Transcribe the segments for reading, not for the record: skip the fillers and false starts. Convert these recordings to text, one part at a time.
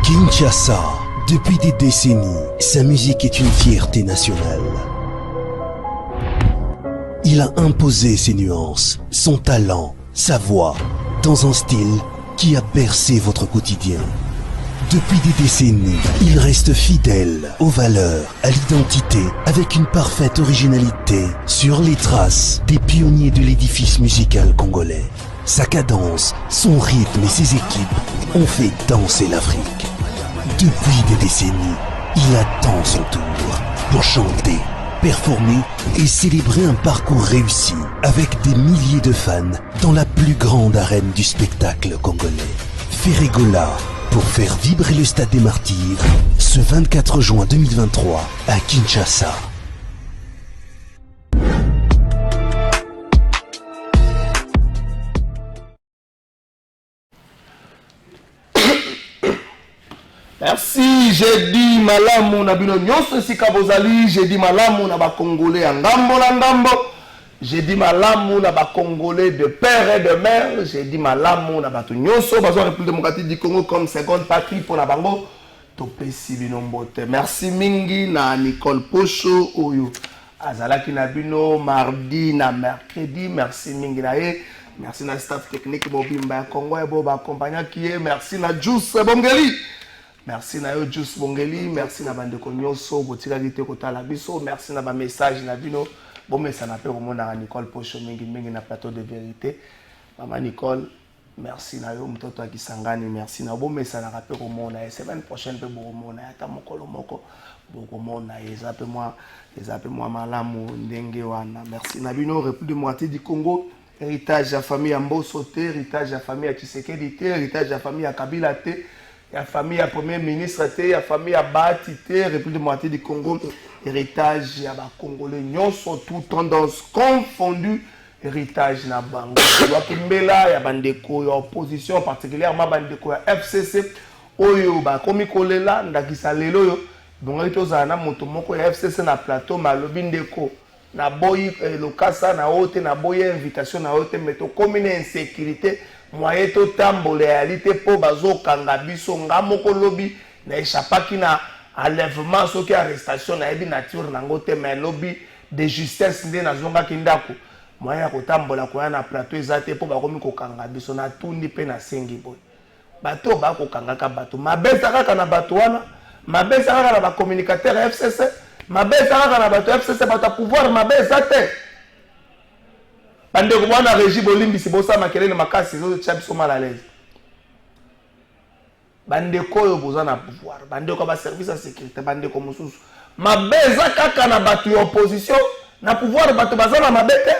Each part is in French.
Kinshasa, depuis des décennies, sa musique est une fierté nationale. Il a imposé ses nuances, son talent, sa voix, dans un style qui a bercé votre quotidien. Depuis des décennies, il reste fidèle aux valeurs, à l'identité, avec une parfaite originalité, sur les traces des pionniers de l'édifice musical congolais. Sa cadence, son rythme et ses équipes ont fait danser l'Afrique. Depuis des décennies, il attend son tour pour chanter, performer et célébrer un parcours réussi avec des milliers de fans dans la plus grande arène du spectacle congolais. Ferregola, pour faire vibrer le Stade des Martyrs, ce 24 juin 2023 à Kinshasa. Merci, j'ai dit malamu na bino nyonso sika bozali, j'ai dit malamu na ba Congolais en ngambo na ngambo, j'ai dit malamu na ba Congolais de père et de mère, j'ai dit malamu na bato nyonso bazo République démocratique du Congo comme seconde patrie pour la bango. Topesi bino mbote. Merci mingi na Nicole Pocho oyo azalaki na bino mardi na mercredi, merci mingi na ye. Merci na staff technique Bobimba ya Congo et Boba accompagna qui est, merci na Juice Bongeli. Merci na yo Juice Bongeli, merci na bande konyoso botika gite kotala biso, merci na ba message na bino, bon message na pe komona Nicole Pocho mingi na plateau de vérité. Maman Nicole, merci na yo mtoto akisangani, merci na bon message na pe komona semaine prochaine pe bomona ata mokolo moko bokomona ezape moi malamu ndenge wana. Merci na bino République démocratique du Congo, héritage ya famille ya Mboso te, héritage ya famille ya Tshisekedi te, héritage ya famille ya Kabila te, la famille à premier ministre, la famille à Bati, République démocratique du Congo, héritage à ba Congolais, nous sont toutes tendances confondues, héritage na bango. Kimbela, ya bandeko, ya opposition, particulièrement bandeko ya FCC, oyo ba komi kolela, ndakisa lelo yo, bonga ito zana moto moko ya FCC na plateau, malobi ndeko, na boyi lokasa na ote, na boyi invitation na ote, meto komi na insécurité, moyen to tambole réalité po bazo kanga biso ngamoko lobi na échappaki na enlèvement soki arrestation na ebi nature nango te mais lobi de justesse nde na zonga kindako moyen ko tambola ko na plateau ezate po bakomi ko kanga biso na tundi pe na sengi boy bato ba ko kanga ka bato mabesa kaka na bato wana mabesa kaka na ba communicateur FCC mabesa kaka na bato FCC bato pouvoir mabesa te bande ko bwana régime olimbisi bosa makelele makasi zo chabiso mal à l'aise bande ko yo boza na pouvoir bande ko ba service à sécurité bande ko mususu mabeza kaka na bato opposition na pouvoir bato bazana mabete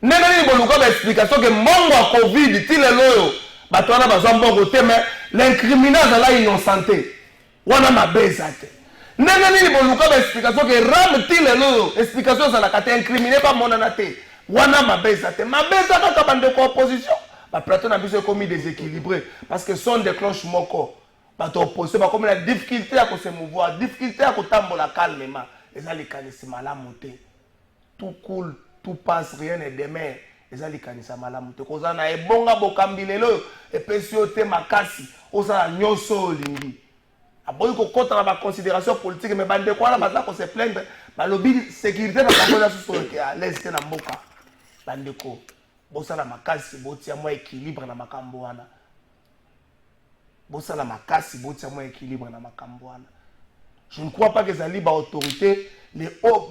nene ni boluka ba explication que mongo a covid tile loyo bato wana bazwa mbongo te mais l'incriminage à la innocenté wana mabeza te nene ni boluka ba explication que ram tile loyo explication ça la kate incriminé pas monana te wana mabeza te mabeza kaka bande ko opposition ba plateau na biso komi déséquilibré parce que son déclenche moko bato opposé ba comme la difficulté à se mouvoir difficulté à kotambola calmement ezali kanisi malamu te tout cool tout passe rien n'est demain ezali kanisa malamu te kozana ebonga bokambilelo epesio te makasi osala nyoso lingi aboyi kokota na ba considération politique mais bande ko ala baza ko se plaindre ba lobby sécurité na bango na sous à l'aise te na mboka bandeko bosala makasi botia mo équilibre na makambo wana bosala makasi botia mo équilibre na makambo wana. Je ne crois pas que zali ba autorité les hauts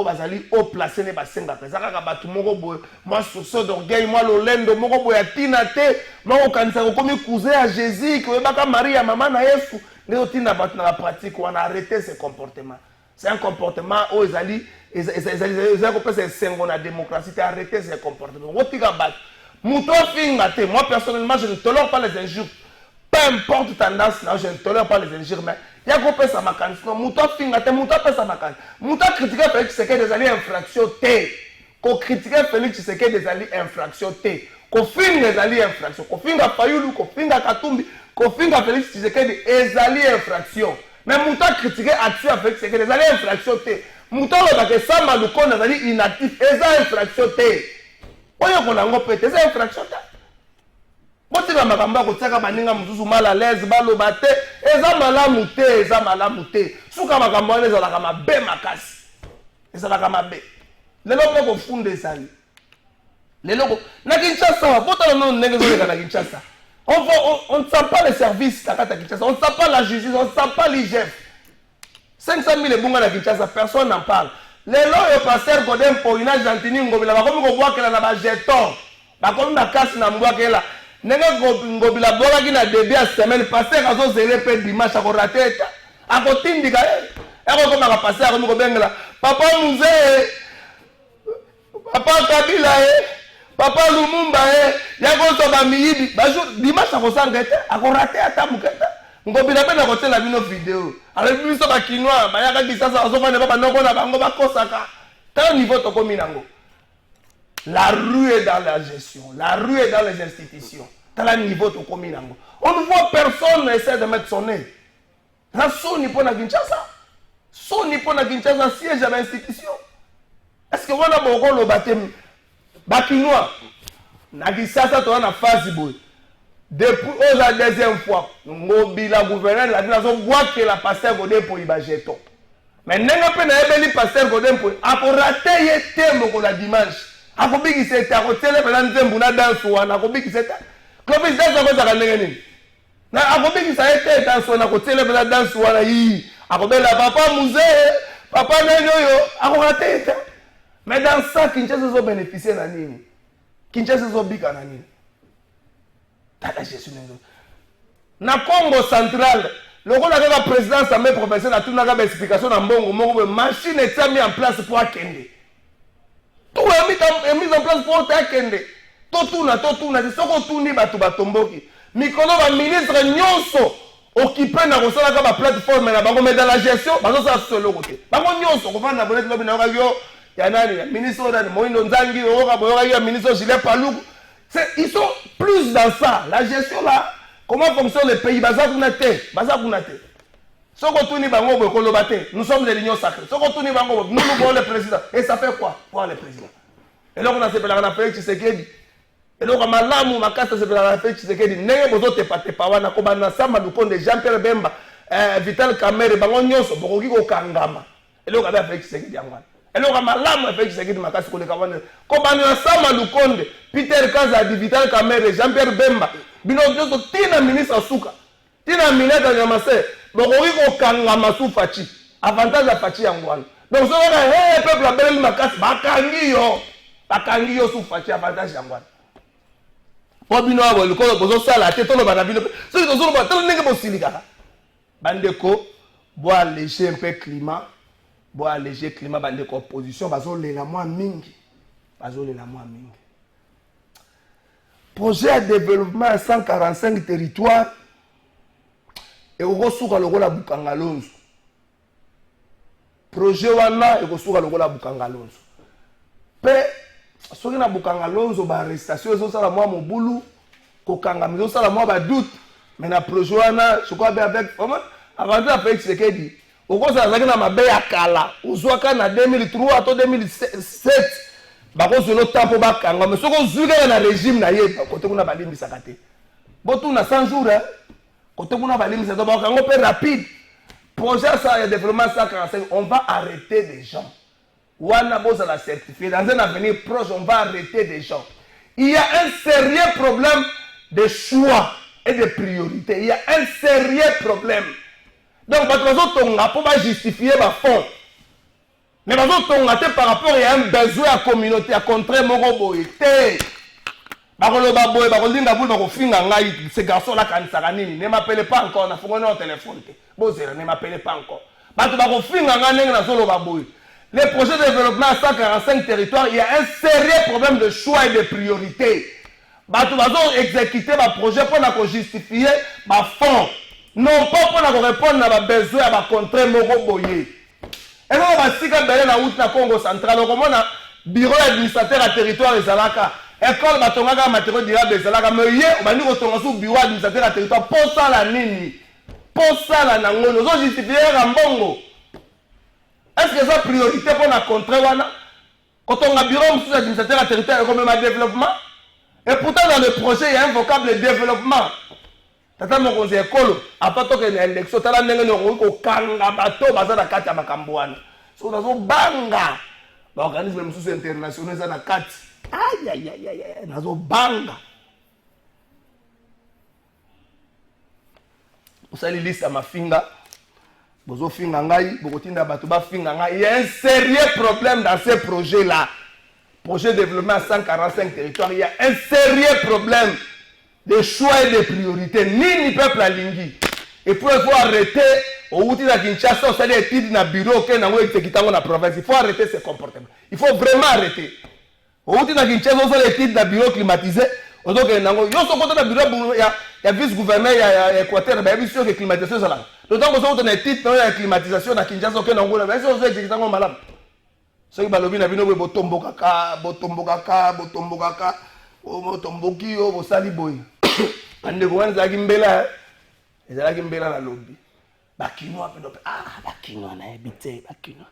bazali haut placé ne basenga pesa kaka batu moko boy moi source d'orgueil moi lolendo moko boy atina te moko kanisa ko komi cousin à Jésus que baka Maria maman na Yesu ne otina batu na la pratique on a arrêté ce comportement. C'est un comportement où ils allaient c'est sengo na démocratie arrêter ces comportements. Moi personnellement je ne tolère pas les injures. Peu importe tendance, je ne tolère pas les injures, mais Il y a coupé sa macan. Sinon, mouton finga te, mouton pèse sa macan. Mouton critiquer Félix Tshisekedi des alliés infraction T. Qu'on critiquer Félix Tshisekedi des alliés infraction T. Qu'on finga des alliés infraction. Qu'on finga Fayulu, qu'on finga Katumbi, qu'on finga Félix Tshisekedi des alliés infraction. Mais mouton critiquer action à Félix Tshisekedi des alliés infraction T. Mouton le que ça malukon des alliés inactifs. Des infraction T. Oyo qu'on a ngopé, des infraction T. Botika makamba kotsaka baninga mususu mal à l'aise baloba te eza malamu te suka makambo wana ezalaka mabe makasi ezalaka mabe lelo moko funda ezali lelo na Kinshasa botala no ndenge ezoleka na Kinshasa on ne sent pas les services à Kinshasa on ne sent pas la justice on ne sent pas l'IGF 500 000 ebunga na Kinshasa personne n'en parle lelo yo pasteur Godin Poina Gentini ngobila bakomi kobwakela na bajeton bakomi na kasi na mbwakela nenge ngobila bolaki na début à semaine passé kazo zele pe dimanche ko rater ako tindika eko koma ka passer ako ko bengela papa Muzee papa Kabila papa Lumumba yako so ba miyibi ba jour dimanche ko sangete ako rater ata muketa ngobila pe na ko tela bino vidéo alors biso ba kinwa ba yaka kisasa azo fane ba noko na bango ba kosaka tant niveau to komi nango. La rue est dans la gestion. La rue est dans les institutions. Dans le niveau de Kominango. On ne voit personne essayer de mettre son nez. La Sony pour la Kinshasa. Sony pour la Kinshasa siège à l'institution. Est-ce que on a beaucoup le baptême? Bakinois. Na Kinshasa, tu as une phase. Depuis la deuxième fois, la gouverneur la ville voit que la pasteur Godin pour y bajeton. Mais n'a pas de pasteur Godin pour rater le thème la dimanche. Akobiki seta akotele pela nzembu na dance wana akobiki seta Clovis dance akoza kanenge nini na akobiki sa ete dance wana akotele pela dance wana yi akobela papa Muzee papa nenyoyo akokate ete mais dans ça Kinshasa zo bénéficier na nini Kinshasa zo bika na nini tata Jésus nenzo na Congo central lokola kaka président Assemblée provinciale atuna ka explication na mbongo moko machine est mis en place pour akende. Tout est mis en place pour t'akende. Totuna, c'est ce qu'on tourne batu batomboki. Mikolo va ministre nyonso occupé na kosala ka ba plateforme na bango mais dans la gestion, bazo sa solo côté. Bango nyonso ko vanda bolet lobi na yo ya nani ministre na Moindo Nzangi oka boyoka ya ministre Gilles Paluku. Ils sont plus dans ça. La gestion là, comment fonctionne le pays baza kunate. Nous sommes de l'Union sacrée. Nous voulons le président. Et ça fait quoi pour le président? Et là, on a fait la Félix Tshisekedi. Et là, on a l'amour, ma carte, c'est la Félix Tshisekedi. N'est pas d'autres patépawana, comme on a ça, Maloukonde, Jean-Pierre Bemba, Vital Kamerhe, Bango Nyonso, Boroki Kangama. Et là, on a fait Félix Tshisekedi. Et là, on a l'amour, Félix Tshisekedi, ma carte, comme on a ça, Maloukonde, Peter Kazadi, Vital Kamerhe, Jean-Pierre Bemba, Bino Nyonso, Tina ministre Souka, Tina ministre Nyamase. Donc, on kangama sou fachi. Avantage à fachi yangwana. Donc, si on a un peuple à Belle Makas, bakangi yo sou fachi avantage yangwana. Obino abo le ko bozo sala te to no banabino. So to zo ba tele nenge bo silikaka. Bandeko bo alléger un peu climat. Bo alléger climat bandeko opposition bazo lela moi mingi. Projet de développement à 145 territoires. Et au reçoit le rôle à Bukangalonzo. Projet wana et reçoit le rôle à Bukangalonzo. Pe soki na Bukangalonzo ba arrestation zo sala moi mobulu ko kangami zo sala moi ba doute mais na projet wana je crois bien avec comment avant de faire ce que dit au cause ça na mabe ya kala uzwaka na 2003 to 2007 ba ko zolo tempo ba kanga mais soko zuka na régime na yeba côté kuna balimbi sakate botu na 100 jours côté kuna balimbi ça doit kango peu rapide projet ça de développement 145 on va arrêter des gens wana boza la certifié dans un avenir proche on va arrêter des gens. Il y a un sérieux problème de choix et de priorité. Il y a un sérieux problème. Donc on n'a pas justifier ma fond. Mais par rapport à un besoin à la communauté à contrer mon robot. Ce garçon là ne m'appelez pas encore, ne téléphone. Ne m'appelez pas encore. Les projets de développement à 145 territoires, il y a un sérieux problème de choix et de priorité. Ils vont exécuter un projet pour justifier un fonds. non pas pour répondre à ma besoin à ma contrainte moko boyer. Et non ba sika belé na route na Congo central comment na bureau administrateur à territoire ezalaka école batongaka matériaux durable ezalaka mais ye bandi ko tonga sous bureau administrateur à territoire pour ça la nini pour ça la nango nous justifier mbongo. Est-ce que ça priorité pour la contrainte wana quand on a bureau sous administrateur à territoire comme un développement et pourtant dans le projet il y a un vocable développement. Tata mon conseil école a pas toqué une élection tala ndenge ko kanga bato baza na kati ya makambo wana so nazo banga ba organisme mususu international za na kati aïe nazo banga usali liste ma finga bozo finga ngai bokotinda bato ba finga ngai il y a un sérieux problème dans ces projets là projet de développement à 145 territoires il y a un sérieux problème de choix et de priorités. Ni peuple à Lingi. Et pour il faut arrêter, au outil de Kinshasa, on s'est dit dans le bureau, que dans la province. Il faut arrêter ce comportement. Il faut vraiment arrêter. Au outil de Kinshasa, on s'est dit dans le bureau climatisé. On dit que dans le bureau, il y a vice-gouverneur, il y a Équateur, il y a vice climatisation. D'autant que on a un titre de climatisation à Kinshasa, on a un titre de malade. Ceux qui balobi na bino botombokaka, botomboki o bosali boy. Ande ko wanza kimbela ezala kimbela na lobby bakino apendo bakino na ebite bakino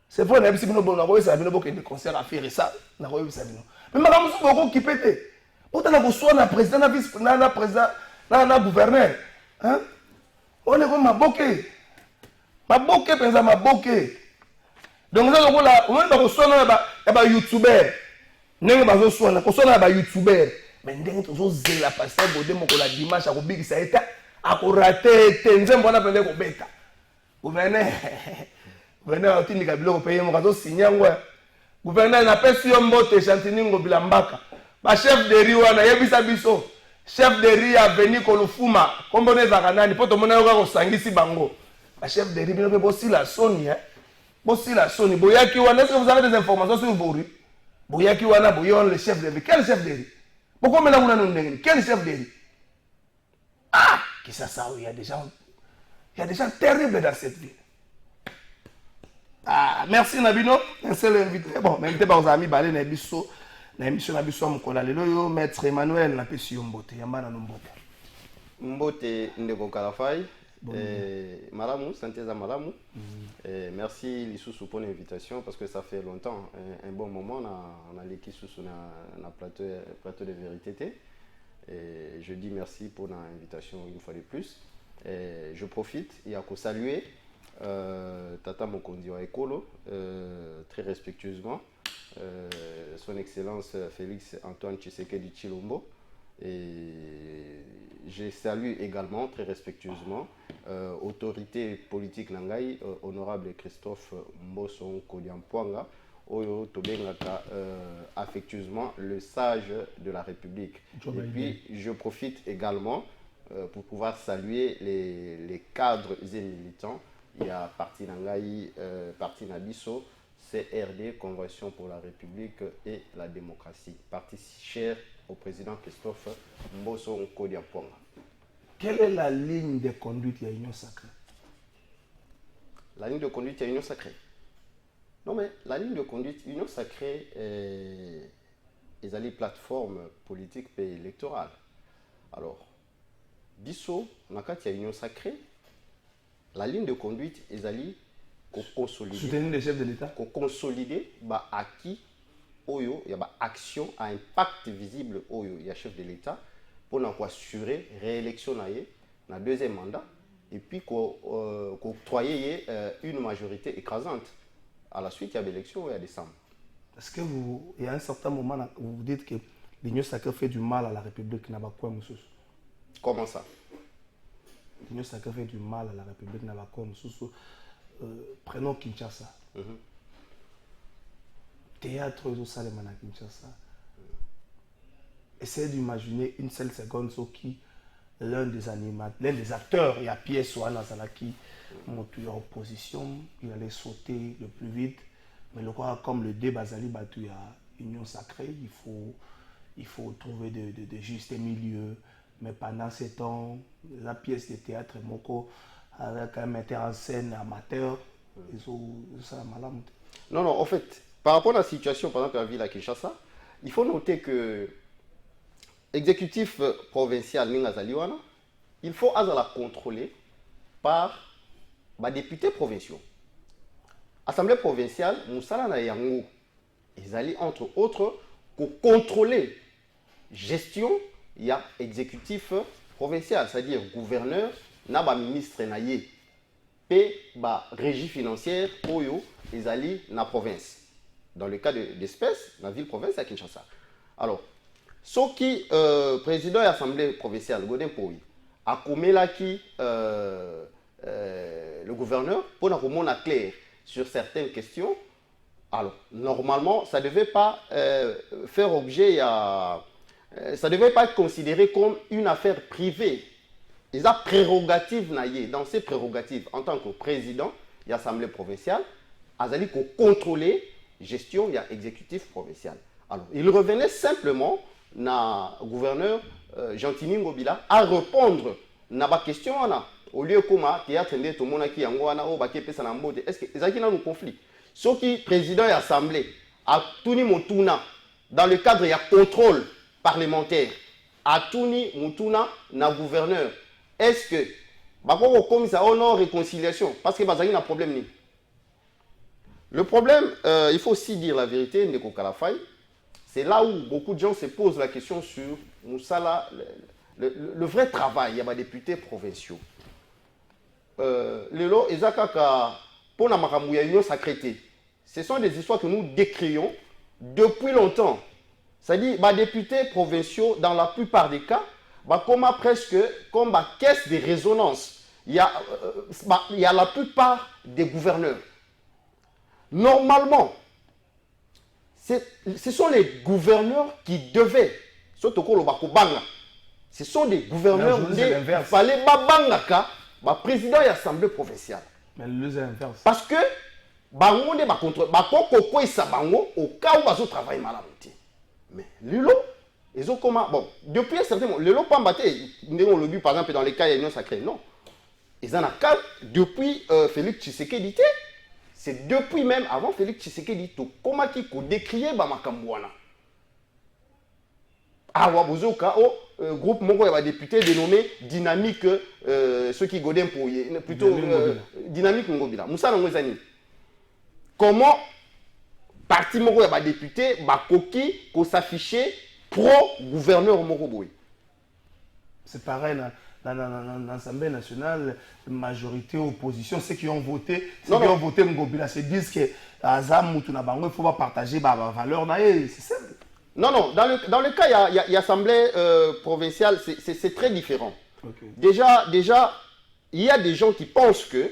c'est vrai na bisi bino bon na ko esa bino bokende concert à faire ça na ko esa bino mais makamu so boko kipete otana ko so na président na vice na président na gouverneur hein on est comme maboke penza maboke donc ça ko la on va ko so na ba youtuber ndenge bazo so na ko so na ba youtuber mais ndenge tozo zela passer bodé moko la dimanche akobikisa eta akorate tenze mbona pende ko beta gouverneur otindika biloko paye mo kazo signer ngwa gouverneur na pesi yo mbote chantini ngobila mbaka ba chef de riwa na yebisa biso chef de riz avenue Kolufuma kombone za kanani poto mona yo ko sangisi bango ba chef de riz bino pe bosi la soni boyaki wana est-ce que vous avez des informations sur Bouri boyaki wana boyon le chef de riz quel chef de riz pourquoi maintenant on a quel chef de riz qui ça il y a des gens terribles dans cette ville. Merci Nabino, un seul invité. Bon, mais invité par aux amis balé na biso na émission na biso mokola lelo yo maître Emmanuel na pesi yo mbote yamba na mbote ndeko Kalafai malamu santé za malamu merci Lisusu pour l'invitation parce que ça fait longtemps un bon moment on a l'équipe sous na plateau de vérité et je dis merci pour l'invitation une fois de plus et je profite et à saluer Tata Mokondi wa Ekolo très respectueusement son excellence Félix Antoine Tshisekedi Tshilombo. Et je salue également très respectueusement autorité politique Nangai, honorable Christophe Mboso Kodiampoanga, Oyo Tobengaka affectueusement le sage de la République. Et puis je profite également pour pouvoir saluer les cadres et militants. Il y a Parti Nangai, Parti Nabiso, CRD, Convention pour la République et la démocratie. Parti cher au président Christophe Mboso Kodiampoanga. Quelle est la ligne de conduite de l'Union Sacrée? La ligne de conduite de l'Union Sacrée. Non mais la ligne de conduite de l'Union Sacrée est la plateforme politique et électorale. Alors, biso, dans l'Union Sacrée, la ligne de conduite est consolider. Soutenir les chefs de l'État. Consolider acquis. Oyo, il y a action à impact visible Oyo, il y a chef de l'État pour assurer réélection dans deuxième mandat et puis qu'octroyer une majorité écrasante. À la suite, il y a l'élection en décembre. Est-ce que il y a un certain moment où vous dites que l'Union Sacrée fait du mal à la République Nabakoué Moussous? Comment ça? L'Union Sacrée fait du mal à la République Nabakoué Moussous. Prenons Kinshasa. Théâtre au Salemana Kinshasa. Essayez d'imaginer une seule seconde ce qui l'un des acteurs et à pièce soit Nazalaki monté en opposition, il allait sauter le plus vite. Mais le quoi comme le débat Zali battu à Union Sacrée, il faut trouver de justes milieux, Mais pendant ce temps, la pièce de théâtre, Moko, avec un metteur en scène amateur, ils ont ça malade. Non, non, en fait, par rapport à la situation, par exemple, à la ville à Kinshasa, il faut noter que l'exécutif provincial Ningazaliwana, il faut la contrôler par les députés provinciaux. Assemblée provinciale, Moussala na Yango, ils allaient entre autres pour contrôler gestion, il y a exécutif provincial, c'est-à-dire gouverneur, n'a ministre naïe, et régie financière, Oyo, ils allaient dans la province. Dans le cas d'espèces, dans la ville-province à Kinshasa. Alors, ce qui président de l'Assemblée provinciale, Godin Poui, a commis là qui le gouverneur pour nous remonter clair sur certaines questions. Alors, normalement, ça ne devait pas faire objet à... ça ne devait pas être considéré comme une affaire privée. Ils ont prérogative dans ces prérogatives en tant que président de l'Assemblée provinciale, ils allaient contrôler gestion de l'exécutif provincial. Alors, il revenait simplement na gouverneur Gentini Ngobila à répondre na ba question au lieu comment théâtre ndé tout monde qui yango wana o ba kepesa na mbote est-ce que ezaki na un conflit ce qui président de l'Assemblée a tuni motuna dans le cadre il y a contrôle parlementaire a tuni motuna na gouverneur est-ce que bako comme ça non réconciliation parce que bazaki na problème ni le problème il faut aussi dire la vérité ndeko Kalafai. C'est là où beaucoup de gens se posent la question sur Moussala, le vrai travail. Il y a des députés provinciaux. Lelo, Ezakaka, pour la Makamouya sacrété. Ce sont des histoires que nous décrions depuis longtemps. C'est-à-dire, les députés provinciaux, dans la plupart des cas, comme presque comme caisse de résonance. Il y a la plupart des gouverneurs. Normalement, ce sont les gouverneurs qui devaient, ce sont des gouverneurs qui fallait président de l'Assemblée provinciale. Mais le inverse. Parce que, au cas où ils travaillent mal. Mais Lilo, ils ont comment. Bon, depuis un certain moment, Lilo pas battu, par exemple, dans les cas de l'Union sacrée, non. Ils en ont quatre depuis Félix Tshisekedi. C'est depuis même avant Félix Tshisekedi comment qui décrié Bamakambouana. Ah Wabuzoka groupe moko ya député dénommé Dynamique ceux qui godin pour plutôt Dynamique Ngobila. Moussa Ngozani. Comment parti moko ya député bakoki ko s'afficher pro gouverneur Moroboy. C'est pareil dans l'Assemblée nationale, majorité, opposition, ceux qui ont voté, Ngobila se disent que il ne faut pas partager la valeur. C'est simple. Non, non, dans le cas, il y a l'Assemblée provinciale, c'est très différent. Okay. Déjà, il y a des gens qui pensent que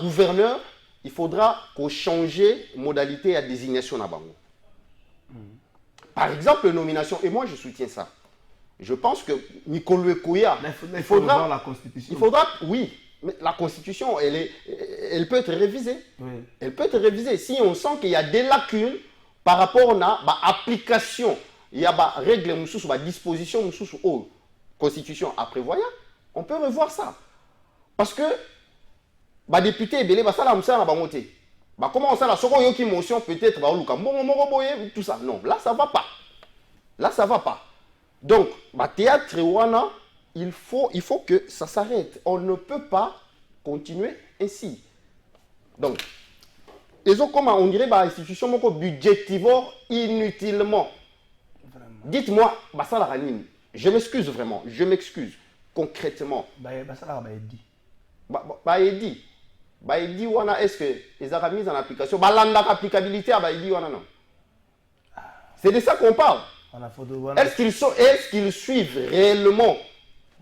gouverneur, il faudra qu'on change modalité à désignation à Bango. Par exemple, nomination, et moi je soutiens ça. Je pense que Nicolas Kouya, il faudra la Constitution. Il faudra, oui, mais la Constitution, elle peut être révisée. Oui. Elle peut être révisée. Si on sent qu'il y a des lacunes par rapport à l'application, il y a des règles, des dispositions, des Constitution à prévoir, on peut revoir ça. Parce que les députés, comment on sait la seconde motion peut-être, tout ça. Non, là ça ne va pas. Là ça ne va pas. Donc, théâtre il faut que ça s'arrête. On ne peut pas continuer ainsi. Donc, ils ont comment on dirait institution budgétivore inutilement. Dites-moi, je m'excuse vraiment, je m'excuse concrètement. Est-ce que ils ont mis en application l'applicabilité à non? C'est de ça qu'on parle. Est-ce qu'ils suivent réellement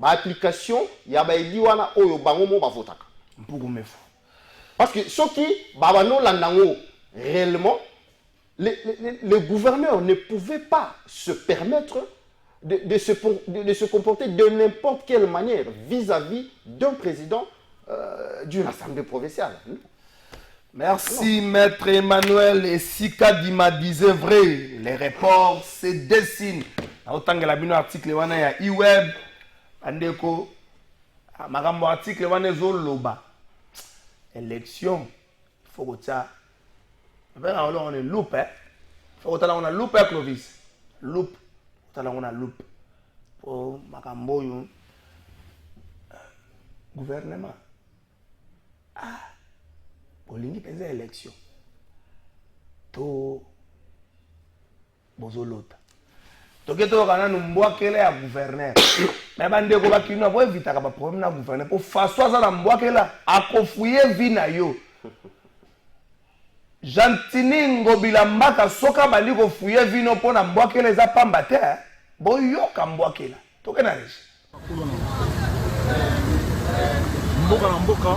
l'application? Il y a des parce que ceux qui réellement, le gouverneur ne pouvait pas se permettre de se comporter de n'importe quelle manière vis-à-vis d'un président d'une assemblée provinciale. Merci, Maître Emmanuel. Et Sika Dima disait vrai, les reports se dessinent. naotangela bino article wana ya iweb bandeko makambo article wana ezoloba élection faut kotia venga on est loupe faut kotala on a loupe Clovis loupe kotala on a loupe pour makambo yo gouvernement olingi penza élection to bozolota toke tokana numbwakela ya gouverneur mais bandeko bakino bo evitaka ba problème na gouverneur pour François za na mbwakela akofuye vi na yo Jantini ngobila mbaka soka bali kofuye vino mpo na mbwakela eza pamba te boyoka mbwakela toke na reji mboka na mboka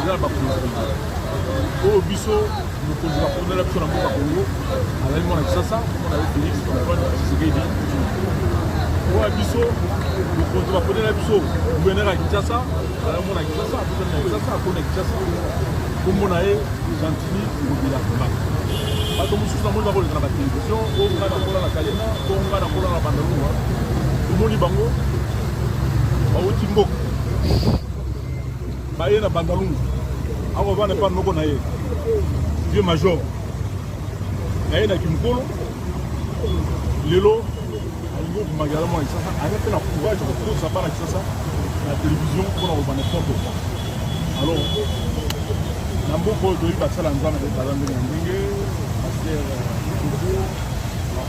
eza bakonzi oyo biso mokonzi bakondela biso na mboka Congo azali mwana Kisasa mwana ye Félix Antoine Tshisekedi oyo biso mokonzi bakondela biso gouverneur ya Kinshasa azali mwana Kisasa biso na Kisasa akona Kinshasa kombo na ye Jantini ngobila mbaka bato mosusu namoni bakoleka na batelevizio oyo nga nakola na Kalena oyo nga nakola na Bandalunga tomoni bango bauti mboka baye na Bandalunga awa bana pa noko na ye vieux major naye na Kimkolo lelo alingo kumagala mwa Kisasa aya pe na courage kokosa bana Kisasa na télévision mpona koba n'importe quoi alors na mboka oyo toyebi basala nzambe ezala ndenge na ndenge paster Kogo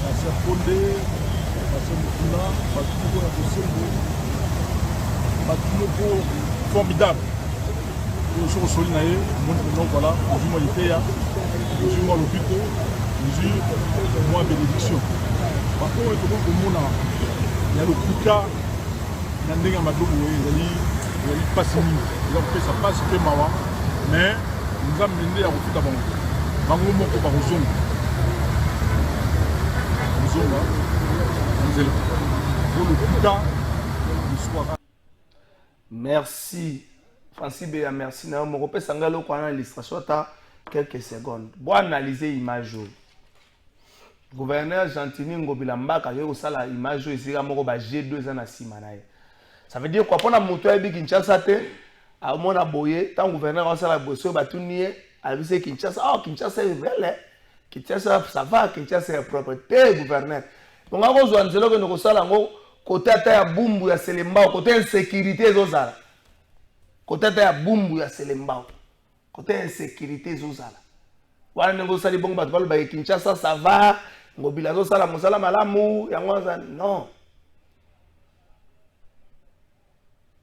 paster Konde paster Mokuna bato moko na Bosembo bato moko formidable sur soli na ye donc voilà aujourd'hui moi liteya aujourd'hui moi lopito aujourd'hui moi bénédiction par contre tokoki komona ya lokuta na ndenge ya madobo ezali mpasi mingi eza kopesa mpasi mpe mawa mais nzambe nde ya kofuta bango moko bakozonga nzela po lokuta miswaka. Merci Francis Béa, merci. Je vais vous l'illustration quelques secondes. Pour analyser l'image. Gouverneur Jantini Ngobila Mbaka a eu l'image ici à G2 ans à Simanaï. Ça veut dire quoi? Pour la moto à Kinshasa, à mon aboyé, tant gouverneur a la bosse, Batounie, a vu Kinshasa. Oh, Kinshasa est belle. Kinshasa, ça va, Kinshasa est propre. Gouverneur. Donc, on va dire que nous avons côté à Bumbu, à Selemba, côté insécurité, Zozala. Côté ya bumbu ya Selembao côté insécurité zozala wana ngo sali bongo bato balo ba Kinshasa ça va ngobila zo sala mosala malamu ya ngwaza non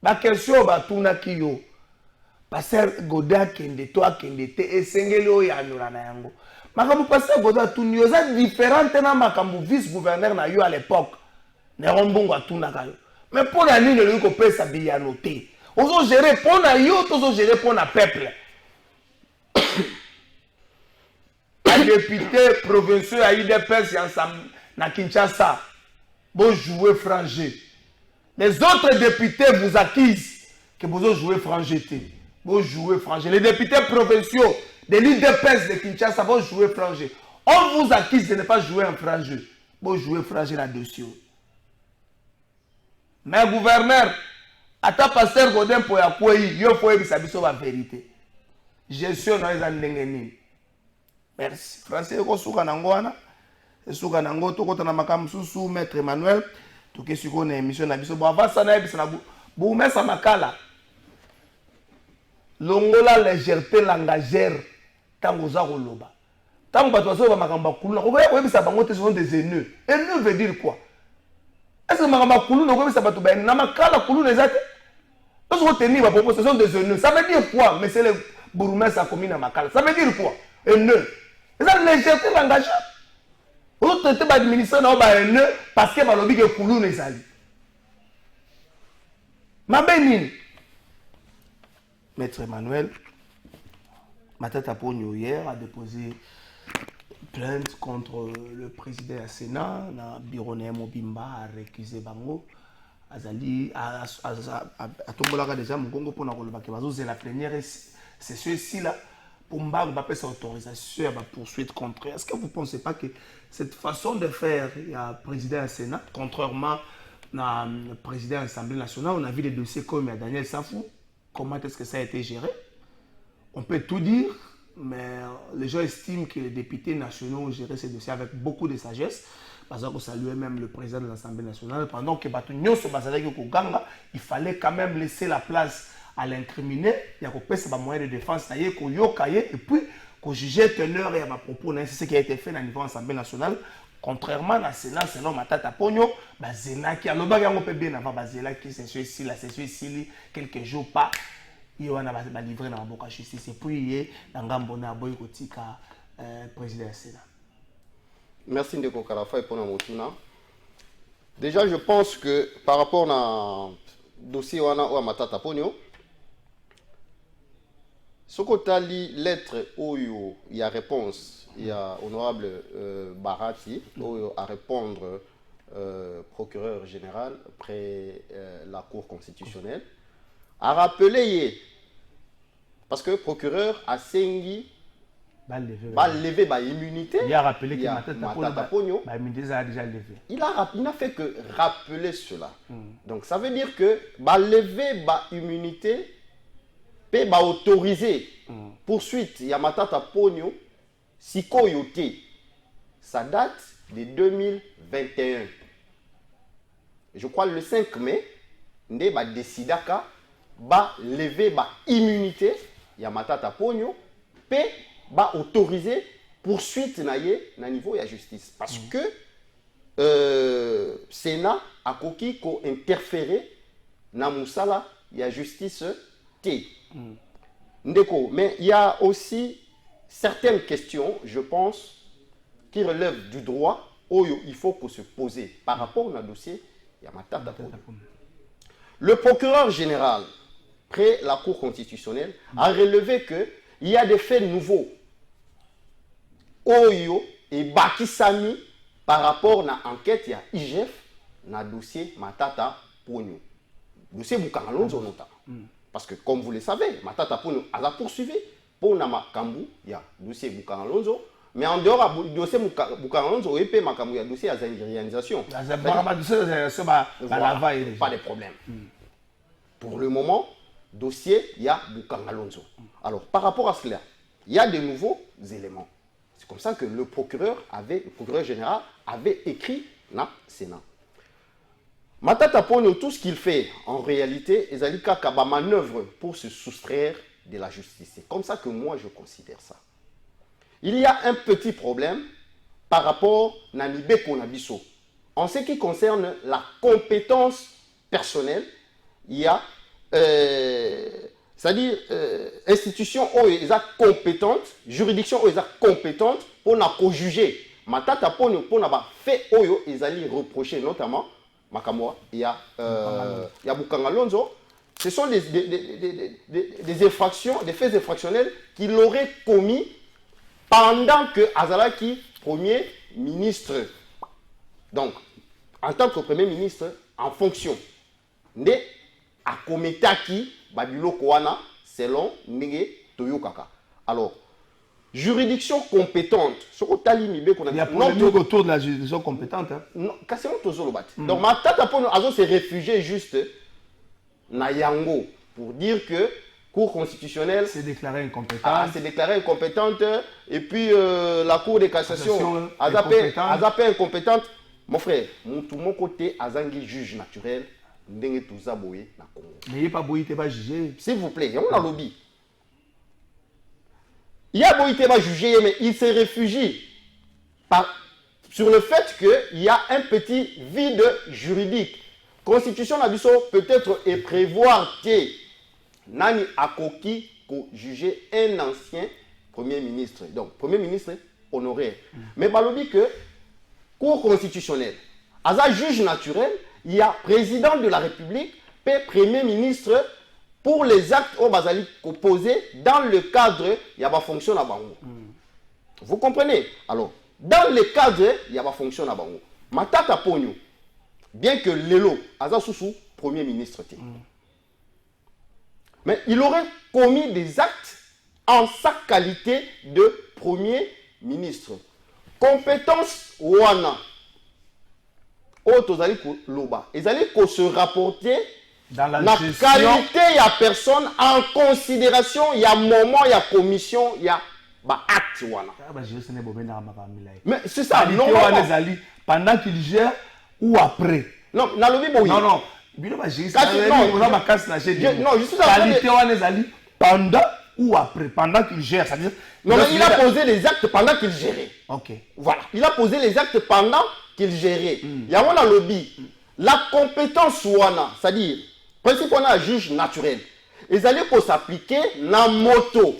ba question ba tuna kiyo passer goda kende to akende te esengeli o ya nyola na yango makambu passer goda tunyo za différente na makambu vice gouverneur na yo à l'époque ne rombongo atuna kayo mais pour la ligne le ko pesa biya noter ozo gérer pour na yo tozo gérer pour na peuple. Les députés provinciaux à IDPS ensemble na Kinshasa bon jouer frangé. Les autres députés vous accusent que vous jouez frangé. Vous jouez frangé. Les députés provinciaux de l'IDPS de Kinshasa vont jouer frangé. On vous accuse de ne pas jouer un frangé. Vous jouez frangé là-dessus. Mais gouverneur ata pasteur Godin pour ya kwei yo faut ebisa biso ba vérité gestion na eza ndenge nini merci français ko suka nango wana suka nango to kota na makambo susu maître Emmanuel to ke siko na émission na biso bo avasa na ebisa na bu mesa makala longola légèreté langagère tango za koloba tango bato baso ba makambo kuluna ko ebisa bango te sont des haineux haineux veut dire quoi? Est-ce que makambo kuluna ko ebisa bato ba na makala kuluna ezate lorsque vous tenez ma proposition de haineux, ça veut dire quoi? Mais c'est le bourgmestre à commune à Makala. Ça veut dire quoi? Haineux. C'est ça légèreté l'engagement. Vous traitez l'administration dans haineux parce que vous avez dit que Koulou n'est pas. Ma bénine. Maître Emmanuel, ma tête à Pogno hier a déposé plainte contre le président du Sénat, le bureau Mobimba a récusé Bango. Azali a tombolaka déjà Mugongo pour na koloba ke bazo c'est la première c'est ceci là pour Mbago va sa autorisation à poursuite contre. Est-ce que vous ne pensez pas que cette façon de faire, il y a président du Sénat, contrairement au président de l'Assemblée nationale, on a vu des dossiers comme Daniel Safou, comment est-ce que ça a été géré? On peut tout dire, mais les gens estiment que les députés nationaux ont géré ces dossiers avec beaucoup de sagesse. Parce qu'on saluait même le président de l'Assemblée nationale. Pendant que il fallait quand même laisser la place à l'incriminé. Il y a un moyen de défense et puis qu'on jugeait teneur et à ma propos. C'est ce qui a été fait au niveau de l'Assemblée nationale. Contrairement à la Sénat, selon Matata Pogno, Zena qui a le bagage un peu bien avant Zela qui s'est ici, la session ici, quelques jours pas. Il y a un livré dans la boca justice. Et puis il y a un gambona boy kotika président du Sénat. Merci Ndeko Karafa et pour Motuna. Déjà, je pense que par rapport au dossier ou Matata Pogno, ce que tu as lu, lettre où il y a réponse, il y a honorable Barati, où il y a répondre procureur général près la Cour constitutionnelle, a rappelé, parce que procureur a sengi lever l'immunité. Il a rappelé que Matata Pogno l'immunité a déjà levé. Il n'a fait que rappeler cela. Donc ça veut dire que lever l'immunité peut autoriser poursuite. Il y a Matata Pogno, Sikoyote. Ça date de 2021. Je crois le 5 mai, on a décidé que lever l'immunité. Il y a Matata Pogno peut autoriser poursuite na niveau de la justice parce que Sénat a coquille ko interféré na musala ya justice T. Ndeko, mais il y a aussi certaines questions, je pense, qui relèvent du droit où il faut que se poser par rapport au dossier Yamatata. Le procureur général près la Cour constitutionnelle a relevé que il y a des faits nouveaux Oyo et Bakisami par rapport à l'enquête il y a IGF dans le dossier Matata Pogno. Dossier Bukangalonzo notamment. Parce que comme vous le savez, Matata Pogno a poursuivi pour Nama Kambu, il y a dossier Bukangalonzo. Mais en dehors du dossier Bukangalonzo, il y a dossier à réalisation. Pas de problème. Pour le moment, dossier, il y a Bukangalonzo. Alors, par rapport à cela, il y a de nouveaux éléments. C'est comme ça que le procureur général avait écrit dans le Sénat. Matata Pogno, tout ce qu'il fait, en réalité, il a une manœuvre pour se soustraire de la justice. C'est comme ça que moi, je considère ça. Il y a un petit problème par rapport à Nibeko Nabiso. En ce qui concerne la compétence personnelle, il y a c'est-à-dire institution où ils sont compétentes, juridiction où ils sont compétentes pour juger. Matata Pogno pour fait où ils allaient reprocher notamment Makamwa, il y a Bukangalonzo. Ce sont des infractions, des faits infractionnels qu'il aurait commis pendant que Azalaki premier ministre. Donc, en tant que premier ministre en fonction, mais à Kometaki Babilo Koana selon Nege Toyokaka. Alors, juridiction compétente. Il y a polémique autour de la juridiction compétente. Non, donc, Matata Pogno s'est réfugié juste na Yango pour dire que Cour constitutionnelle s'est déclarée incompétente. C'est déclaré incompétente. Et puis la Cour de cassation a zappé incompétente. Mon frère, tout mon côté, Azangi juge naturel. Mais il n'est pas boyé, pas jugé. S'il vous plaît, on a lobby. Il y a boyé, pas jugé, mais il se réfugie sur le fait qu'il y a un petit vide juridique. Constitution Nabiso peut-être et prévoir que Nani Akoki pour juger un ancien premier ministre. Donc, premier ministre honoraire. Mais balobi que Cour constitutionnelle, à un juge naturel, il y a président de la République, puis premier ministre pour les actes au basali posés dans le cadre, il y a pas fonction à Bango. Vous comprenez? Alors, dans le cadre, il y a pas fonction à Bango. Matata Pogno, bien que Lelo, Azasusu, premier ministre. Mais il aurait commis des actes en sa qualité de Premier ministre. Compétence wana. Otozali loba. Ezali ko se rapporter dans la qualité, il y a personne en considération, il y a moment, il y a commission, il y a acte. Mais c'est ça, pendant qu'il gère ou après. Non, non. Non, je suis pendant ou après, pendant qu'il gère. Non, mais il a posé les actes pendant qu'il gérait. Ok. Voilà, il a posé les actes pendant qu'il gérait. Il y a un lobby. La compétence wana, c'est-à-dire, principe on a un juge naturel. Ils allaient pour s'appliquer la moto.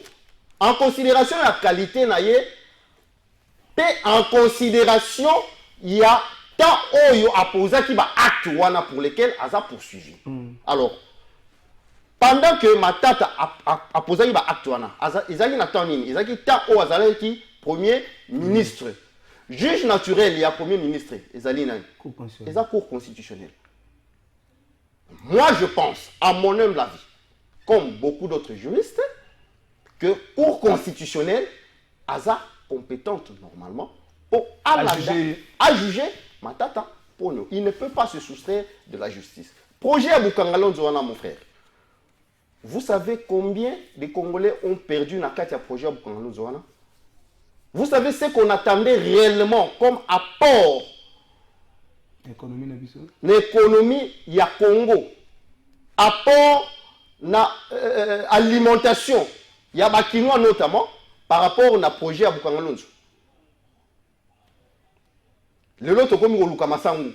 En considération de la qualité, en considération, il y a tant oyo a posé qui va acte wana pour lesquels elle a poursuivi. Alors, pendant que Matata a posé qui va acte wana, ils allaient n'attendre ils allaient tant oyo azalé qui premier ministre. Juge naturel, il y a premier ministre. Ils allaient cour constitutionnelle. Moi, je pense, à mon humble avis, comme beaucoup d'autres juristes, que Cour constitutionnelle a compétente normalement pour juger Matata pour nous. Il ne peut pas se soustraire de la justice. Projet Boukangalon Zouana, mon frère. Vous savez combien de Congolais ont perdu dans le projet Boukangalon Zouana? Vous savez ce qu'on attendait réellement comme apport l'économie ya Congo, apport na alimentation ya bakinois notamment par rapport au projet à Bukangalonzo. Le lot comme Luka Masangu.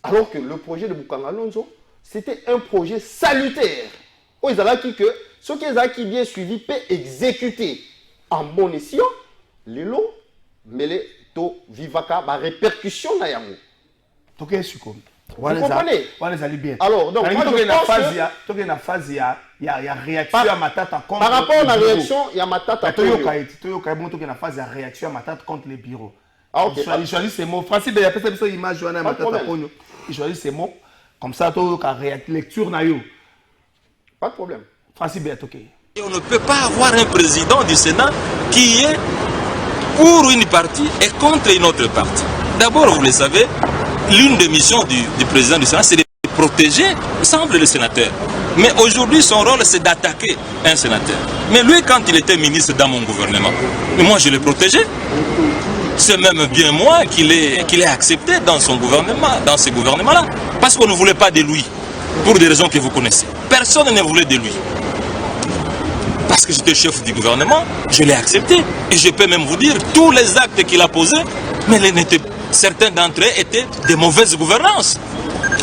Alors que le projet de Bukangalonzo, c'était un projet salutaire. Où ils allaient que ceux qui bien suivi peut exécuter en bon escient les lots, mais les vivaka ba répercussion na yango. Toké suko. Vous comprenez? On les allie bien. Alors donc moi je pense que na phase il y a réaction à Matata contre par rapport à la réaction il y a Matata Toyoka bon toké na phase à réaction à Matata contre les bureaux. Ah OK. Il choisit ces mots. Francis il y a peut-être cette image joana Matata Ponyo. Il choisit ces mots comme ça toyoka lecture na yo. Pas de problème. Francis OK. Et on ne peut pas avoir un président du Sénat qui est pour une partie et contre une autre partie. D'abord, vous le savez, l'une des missions du président du Sénat, c'est de protéger, semble le sénateur. Mais aujourd'hui, son rôle, c'est d'attaquer un sénateur. Mais lui, quand il était ministre dans mon gouvernement, moi, je l'ai protégé. C'est même bien moi qui l'ai accepté dans son gouvernement, dans ce gouvernement-là. Parce qu'on ne voulait pas de lui, pour des raisons que vous connaissez. Personne ne voulait de lui. Parce que j'étais chef du gouvernement, je l'ai accepté. Et je peux même vous dire, tous les actes qu'il a posés, mais certains d'entre eux étaient de mauvaise gouvernance.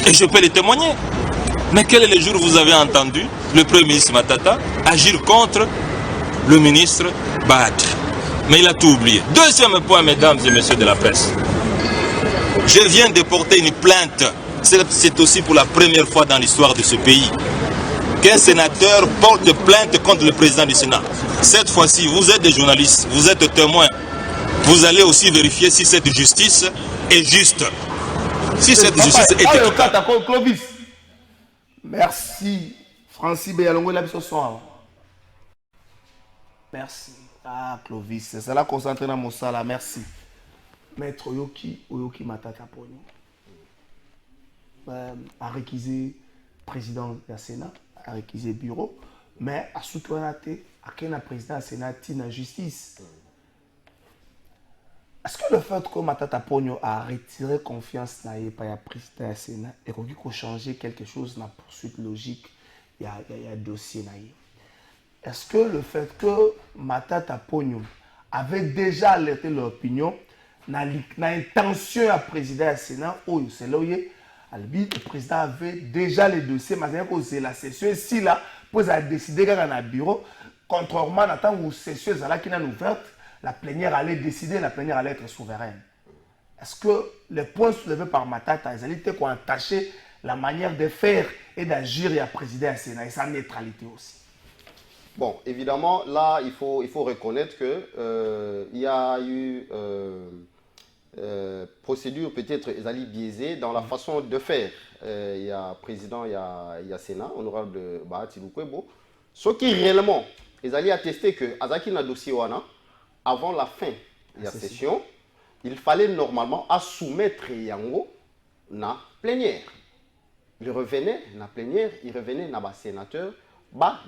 Et je peux les témoigner. Mais quel est le jour où vous avez entendu le Premier ministre Matata agir contre le ministre Bahati? Mais il a tout oublié. Deuxième point, mesdames et messieurs de la presse. Je viens de porter une plainte. C'est aussi pour la première fois dans l'histoire de ce pays qu'un sénateur porte plainte contre le président du Sénat. Cette fois-ci, vous êtes des journalistes, vous êtes témoins. Vous allez aussi vérifier si cette justice est juste. Si cette justice est équitable. Merci. Francis Béalongo là ce soir. Merci. Ah, Clovis, c'est ça là concentré dans mon salle. Merci. Maître Oyoki Matata Ponyo a réquisé président du Sénat, a réquisé bureau, mais a soutenu à quel président du Sénat la justice. Est-ce que le fait que Matata Ponyo a retiré confiance dans le président du Sénat et qu'il a changé quelque chose dans la poursuite logique, il y a un dossier. Est-ce que le fait que Matata Ponyo avait déjà alerté l'opinion dans l'intention à président du Sénat, c'est là où le président avait déjà les dossiers, mais c'est la session ici là, pour décider dans le bureau, contrairement à temps où la session qui est ouverte, la plénière allait décider, la plénière allait être souveraine. Est-ce que les points soulevés par Matata, ils allaient être entacher la manière de faire et d'agir et à présider un Sénat et sa neutralité aussi? Bon, évidemment, là, il faut reconnaître que il y a eu procédure peut-être biaisée dans la façon de faire. Il y a président, il y a Sénat, honorable Bahati Lukwebo. Ce qui réellement, ils allaient attester que Azaki na dossier wana, avant la fin de la session, il fallait normalement à soumettre Yango na plénière. Il revenait na plénière, il revenait na sénateur,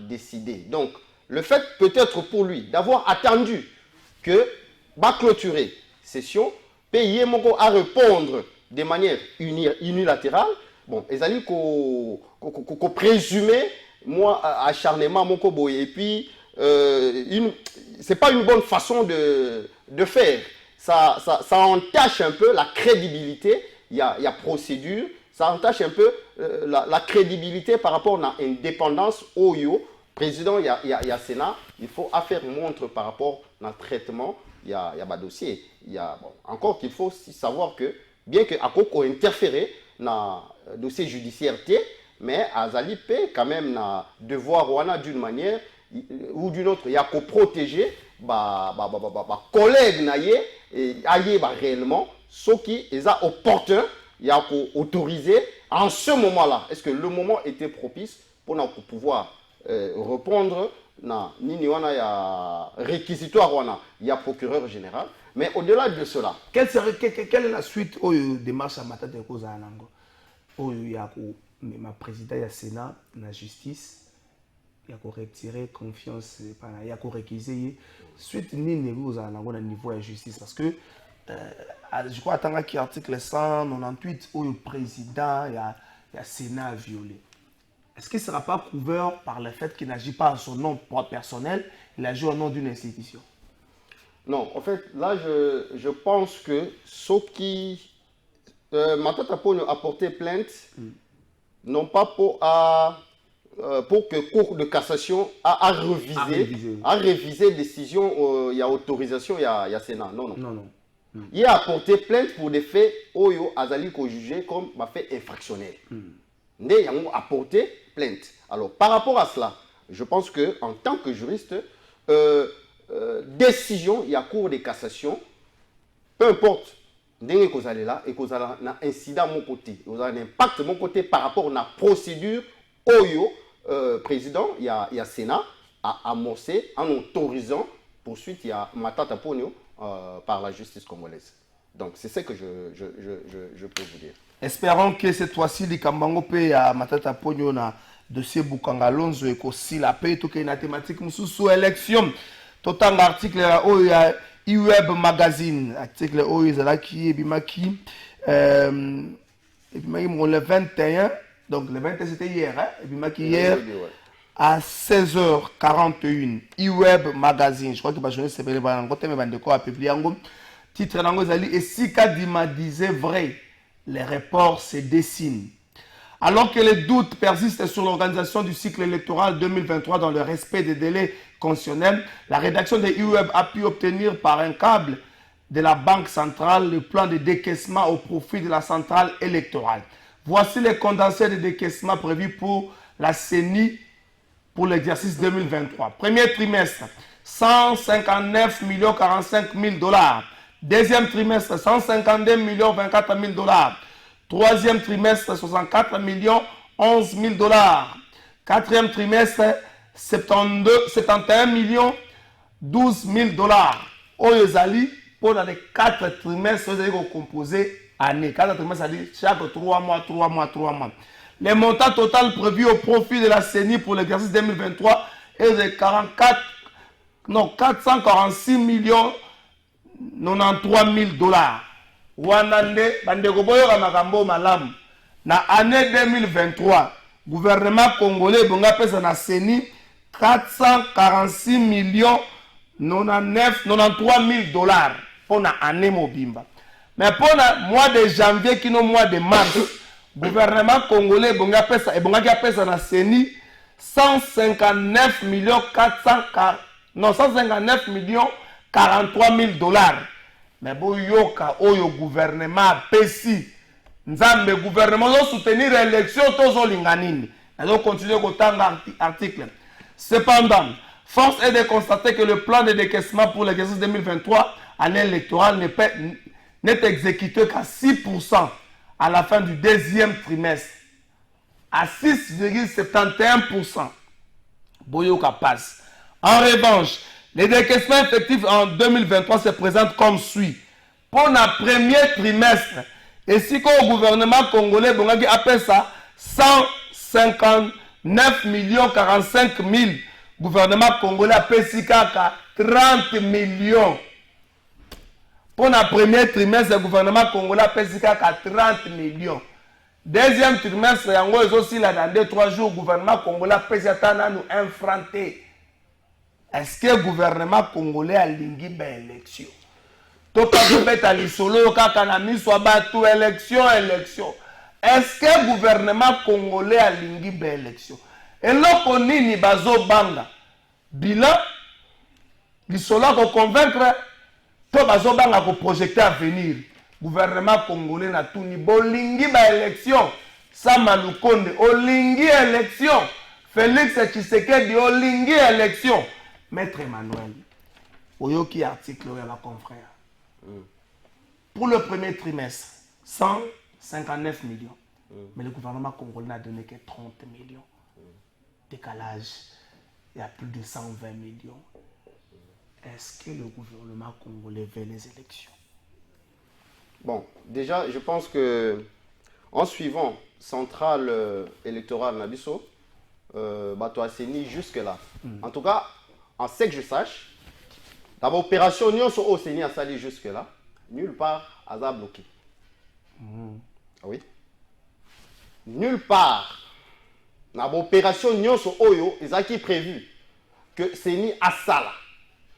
décider. Donc, le fait peut-être pour lui d'avoir attendu que clôturer session, payer Moko à répondre de manière unilatérale, bon, ils allaient qu'on présumer moi acharnement Moko boy et puis c'est pas une bonne façon de faire. Ça entache un peu la crédibilité. Il y a procédure. Ça entache un peu la crédibilité par rapport à l'indépendance Oyo. Président, il y a Sénat. Il faut faire montre par rapport au traitement. Il y a un dossier. Encore qu'il faut savoir que, bien que Akoko interféré dans le dossier judiciaire, mais Azali peut quand même devoir d'une manière ou d'une autre, il y a qu'à protéger collègues et ailleurs réellement ceux qui sont opportuns, il y a qu'à autoriser en ce moment-là. Est-ce que le moment était propice pour pouvoir répondre il y a réquisitoire, il y a procureur général, mais au-delà de cela. Quelle est la suite aux démarches à Matata Kozanango? Il y a ma président du Sénat, la justice. Il y a qu'à retirer confiance, il y a qu'à réquiser. Suite ni négocier au niveau de la justice. Parce que, je crois, attendre qu'il y a l'article 198 où le président, il y a Sénat violé. Est-ce qu'il ne sera pas couvert par le fait qu'il n'agit pas à son nom personnel, il agit au nom d'une institution? Non, en fait, là, je pense que ceux qui. Matata Ponyo a porté plainte, non pas pour que Cour de cassation a révisé décision, il y a autorisation, il y a Sénat. Non. Il a porté plainte pour des faits Oyo Azali ko jugé comme fait infractionnel. Il a porté plainte. Alors, par rapport à cela, je pense que en tant que juriste, décision, il y a Cour de cassation, peu importe. Dès que vous allez là et que vous avez un incident à mon côté, vous avez un impact de mon côté par rapport à la procédure Oyo, président, il y a Sénat a amorcé en autorisant poursuite, il y a Matata Ponyo par la justice congolaise. Donc c'est ce que je peux vous dire. Espérons que cette fois-ci, les Kambango paye à Matata Ponyo na dossier Bukanga Lonzo et qu'aussi la paye tout une thématique sous élection. Tout un article là où il y a iWeb Magazine, article où il y a qui bimaki le 21, donc le 21 c'était hier, et bimaki hier à 16h41, iWeb Magazine, je crois que je ne sais pas si vous avez publié un titre et si Kadima disait vrai, les reports se dessinent. Alors que les doutes persistent sur l'organisation du cycle électoral 2023 dans le respect des délais constitutionnels, la rédaction de iWeb a pu obtenir par un câble de la Banque centrale le plan de décaissement au profit de la centrale électorale. Voici les condensés de décaissement prévus pour la CENI pour l'exercice 2023. Premier trimestre, 159 45 000 $. Deuxième trimestre, 152 24 000 $. Troisième trimestre, 64 11 000 $. Quatrième trimestre, 71 12 000 $. Oyezali, pour les 4 trimestres, vous allez composer année. 4 trimestres, c'est-à-dire chaque 3 mois. Les montants total prévus au profit de la CENI pour l'exercice 2023 est de 446 93 000 $. Wanande bandeko boyoka makambo malamu na année 2023 gouvernement congolais bonga pesa na CENI 446 93 000 $ pour la année mobimba. Mais pour le mois de janvier qui est le mois de mars, gouvernement congolais bonga pesa na CENI 159 43 000 $. Mais bon yoka oyo gouvernement pesi nzambe gouvernement doit soutenir l'élection tozo linganini. Alors continuer kotanga article. Cependant, force est de constater que le plan de décaissement pour l'exercice 2023 année électorale n'est exécuté qu'à 6% à la fin du deuxième trimestre. À 6,71%. Boyoka passe. En revanche, les décaissements effectifs en 2023 se présentent comme suit. Pour le premier trimestre, et si le gouvernement congolais a appelé ça 159 45 000, le gouvernement congolais a appelé ça 30 millions. Pour le premier trimestre, le gouvernement congolais a appelé ça 30 millions. Deuxième trimestre, il y a aussi là, dans 2-3 jours, le gouvernement congolais a appelé ça nous infranté. Est-ce que le gouvernement congolais a lingi ben élection? Tout à l'isolo, élection. Est-ce que le gouvernement congolais a lingi ben élection? Et là, on y bazo banga. Bilan, l'isolo ko convaincre, to bazo banga ko projeter à venir. Gouvernement congolais na tout ni bolingi ben élection. Sama Lukonde, olingi élection. Félix Tshisekedi, olingi élection. Maître Emmanuel, Oyoki article à ma confrère. Pour le premier trimestre, 159 millions. Mais le gouvernement congolais n'a donné que 30 millions. Décalage, il y a plus de 120 millions. Est-ce que le gouvernement congolais veut les élections? Bon, déjà, je pense que en suivant centrale électorale Nabiso, Bato Asseni jusque-là. En tout cas, en ce que je sache, d'abord, opération Nyon sur Oseni a sali jusque-là, nulle part a bloqué. Oui. Nulle part. D'abord, opération Nyon sur Oyo, ils ont qui prévu que Seni a sala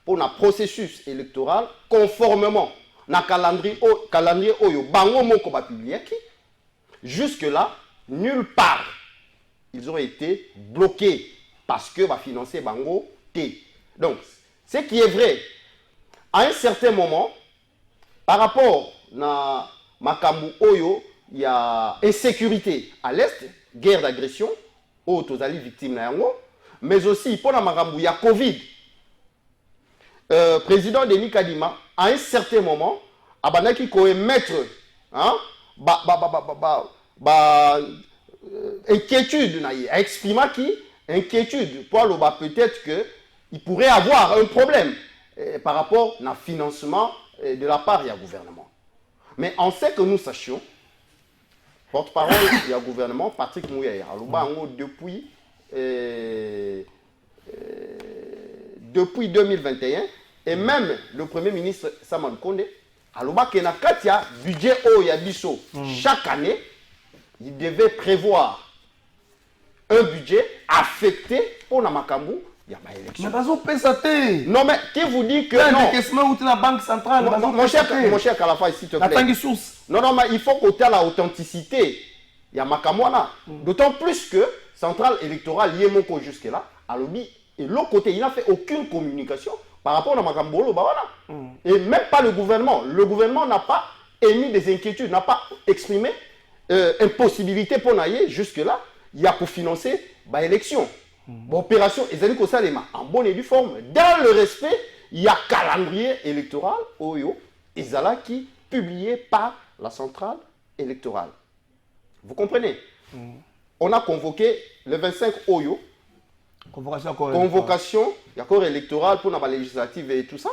pour le processus électoral conformément na calendrier Oyo, bango moko ba publié. Jusque-là, nulle part, ils ont été bloqués parce que va financer bango T. Donc, ce qui est vrai, à un certain moment, par rapport à Makambu Oyo, il y a insécurité à l'Est, guerre d'agression, aux victimes, mais aussi pour la Makambu, il y a Covid. Président Denis Kadima, à un certain moment, Abanaki Koé maître, inquiétude, a exprimé qui inquiétude pour le peut-être que il pourrait avoir un problème par rapport au financement de la part du gouvernement. Mais on sait que nous sachions, porte-parole du gouvernement, Patrick Mouyaya, depuis 2021, et même le Premier ministre Saman Konde, Katia, budget Oyabiso, chaque année, il devait prévoir un budget affecté pour la Makambu. Il y a pas élection. Mais bazo pesate. Non, mais qui vous dit que non? La banque centrale. Mon cher Kalafa, s'il te plaît. Non, mais il faut côté l'authenticité. Il y a Makamwana. D'autant plus que centrale électorale Yemoko jusque-là, à l'objet, et l'autre côté, il n'a fait aucune communication par rapport à Makambolo. Et même pas le gouvernement. Le gouvernement n'a pas émis des inquiétudes, n'a pas exprimé impossibilité pour naïe jusque-là. Il y a pour financer l'élection. Opération Ezali Salema en bonne et due forme. Dans le respect, il y a calendrier électoral Oyo Ezala qui publié par la centrale électorale. Vous comprenez? On a convoqué le 25 Oyo. Convocation, il y a corps électoral pour la législative et tout ça.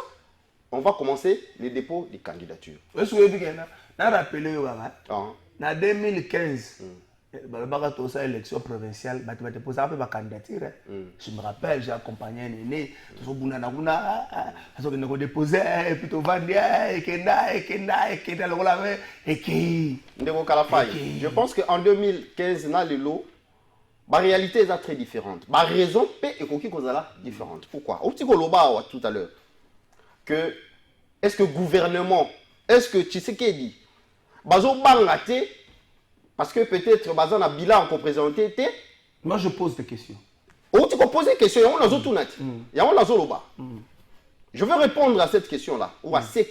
On va commencer les dépôts des candidatures. Est-ce que vous avez rappelé en 2015, il élection provinciale, il a déposé un peu ma candidature. Je me rappelle, j'ai accompagné un aîné, il a déposé, et puis il a dit, je pense qu'en 2015, la réalité est très différente. La raison est différente. Pourquoi? Tout à l'heure, que est-ce que le gouvernement, est-ce que Tshisekedi, parce que peut-être bazan a bilan qu'on présenté. Moi je pose des questions. Tu peux poser des questions. Je veux répondre à cette question-là ou à ces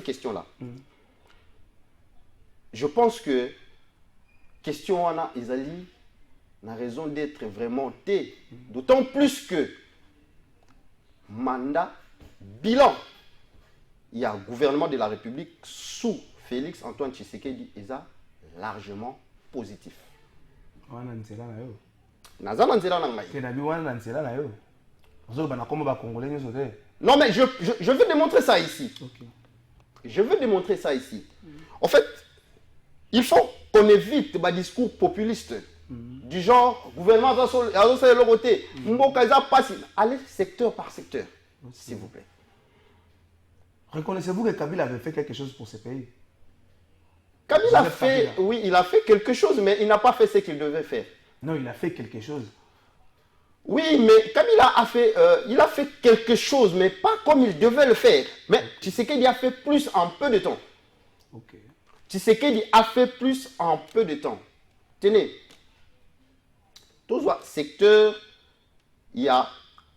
questions-là. Je pense que question Anna Ezali n'a raison d'être vraiment T. D'autant plus que mandat bilan. Il y a un gouvernement de la République sous Félix Antoine Tshisekedi est largement positif. Non, mais je veux démontrer ça ici. Okay. Je veux démontrer ça ici. En fait, il faut qu'on évite des discours populistes du genre gouvernement à l'autre côté. Allez secteur par secteur, s'il vous plaît. Reconnaissez-vous que Kabila avait fait quelque chose pour ce pays? Kabila a fait, oui, il a fait quelque chose, mais il n'a pas fait ce qu'il devait faire. Non, il a fait quelque chose. Oui, mais Kabila a fait, il a fait quelque chose, mais pas comme il devait le faire. Mais Tshisekedi a fait plus en peu de temps. Ok. Tshisekedi a fait plus en peu de temps. Tenez, tout secteur, il y a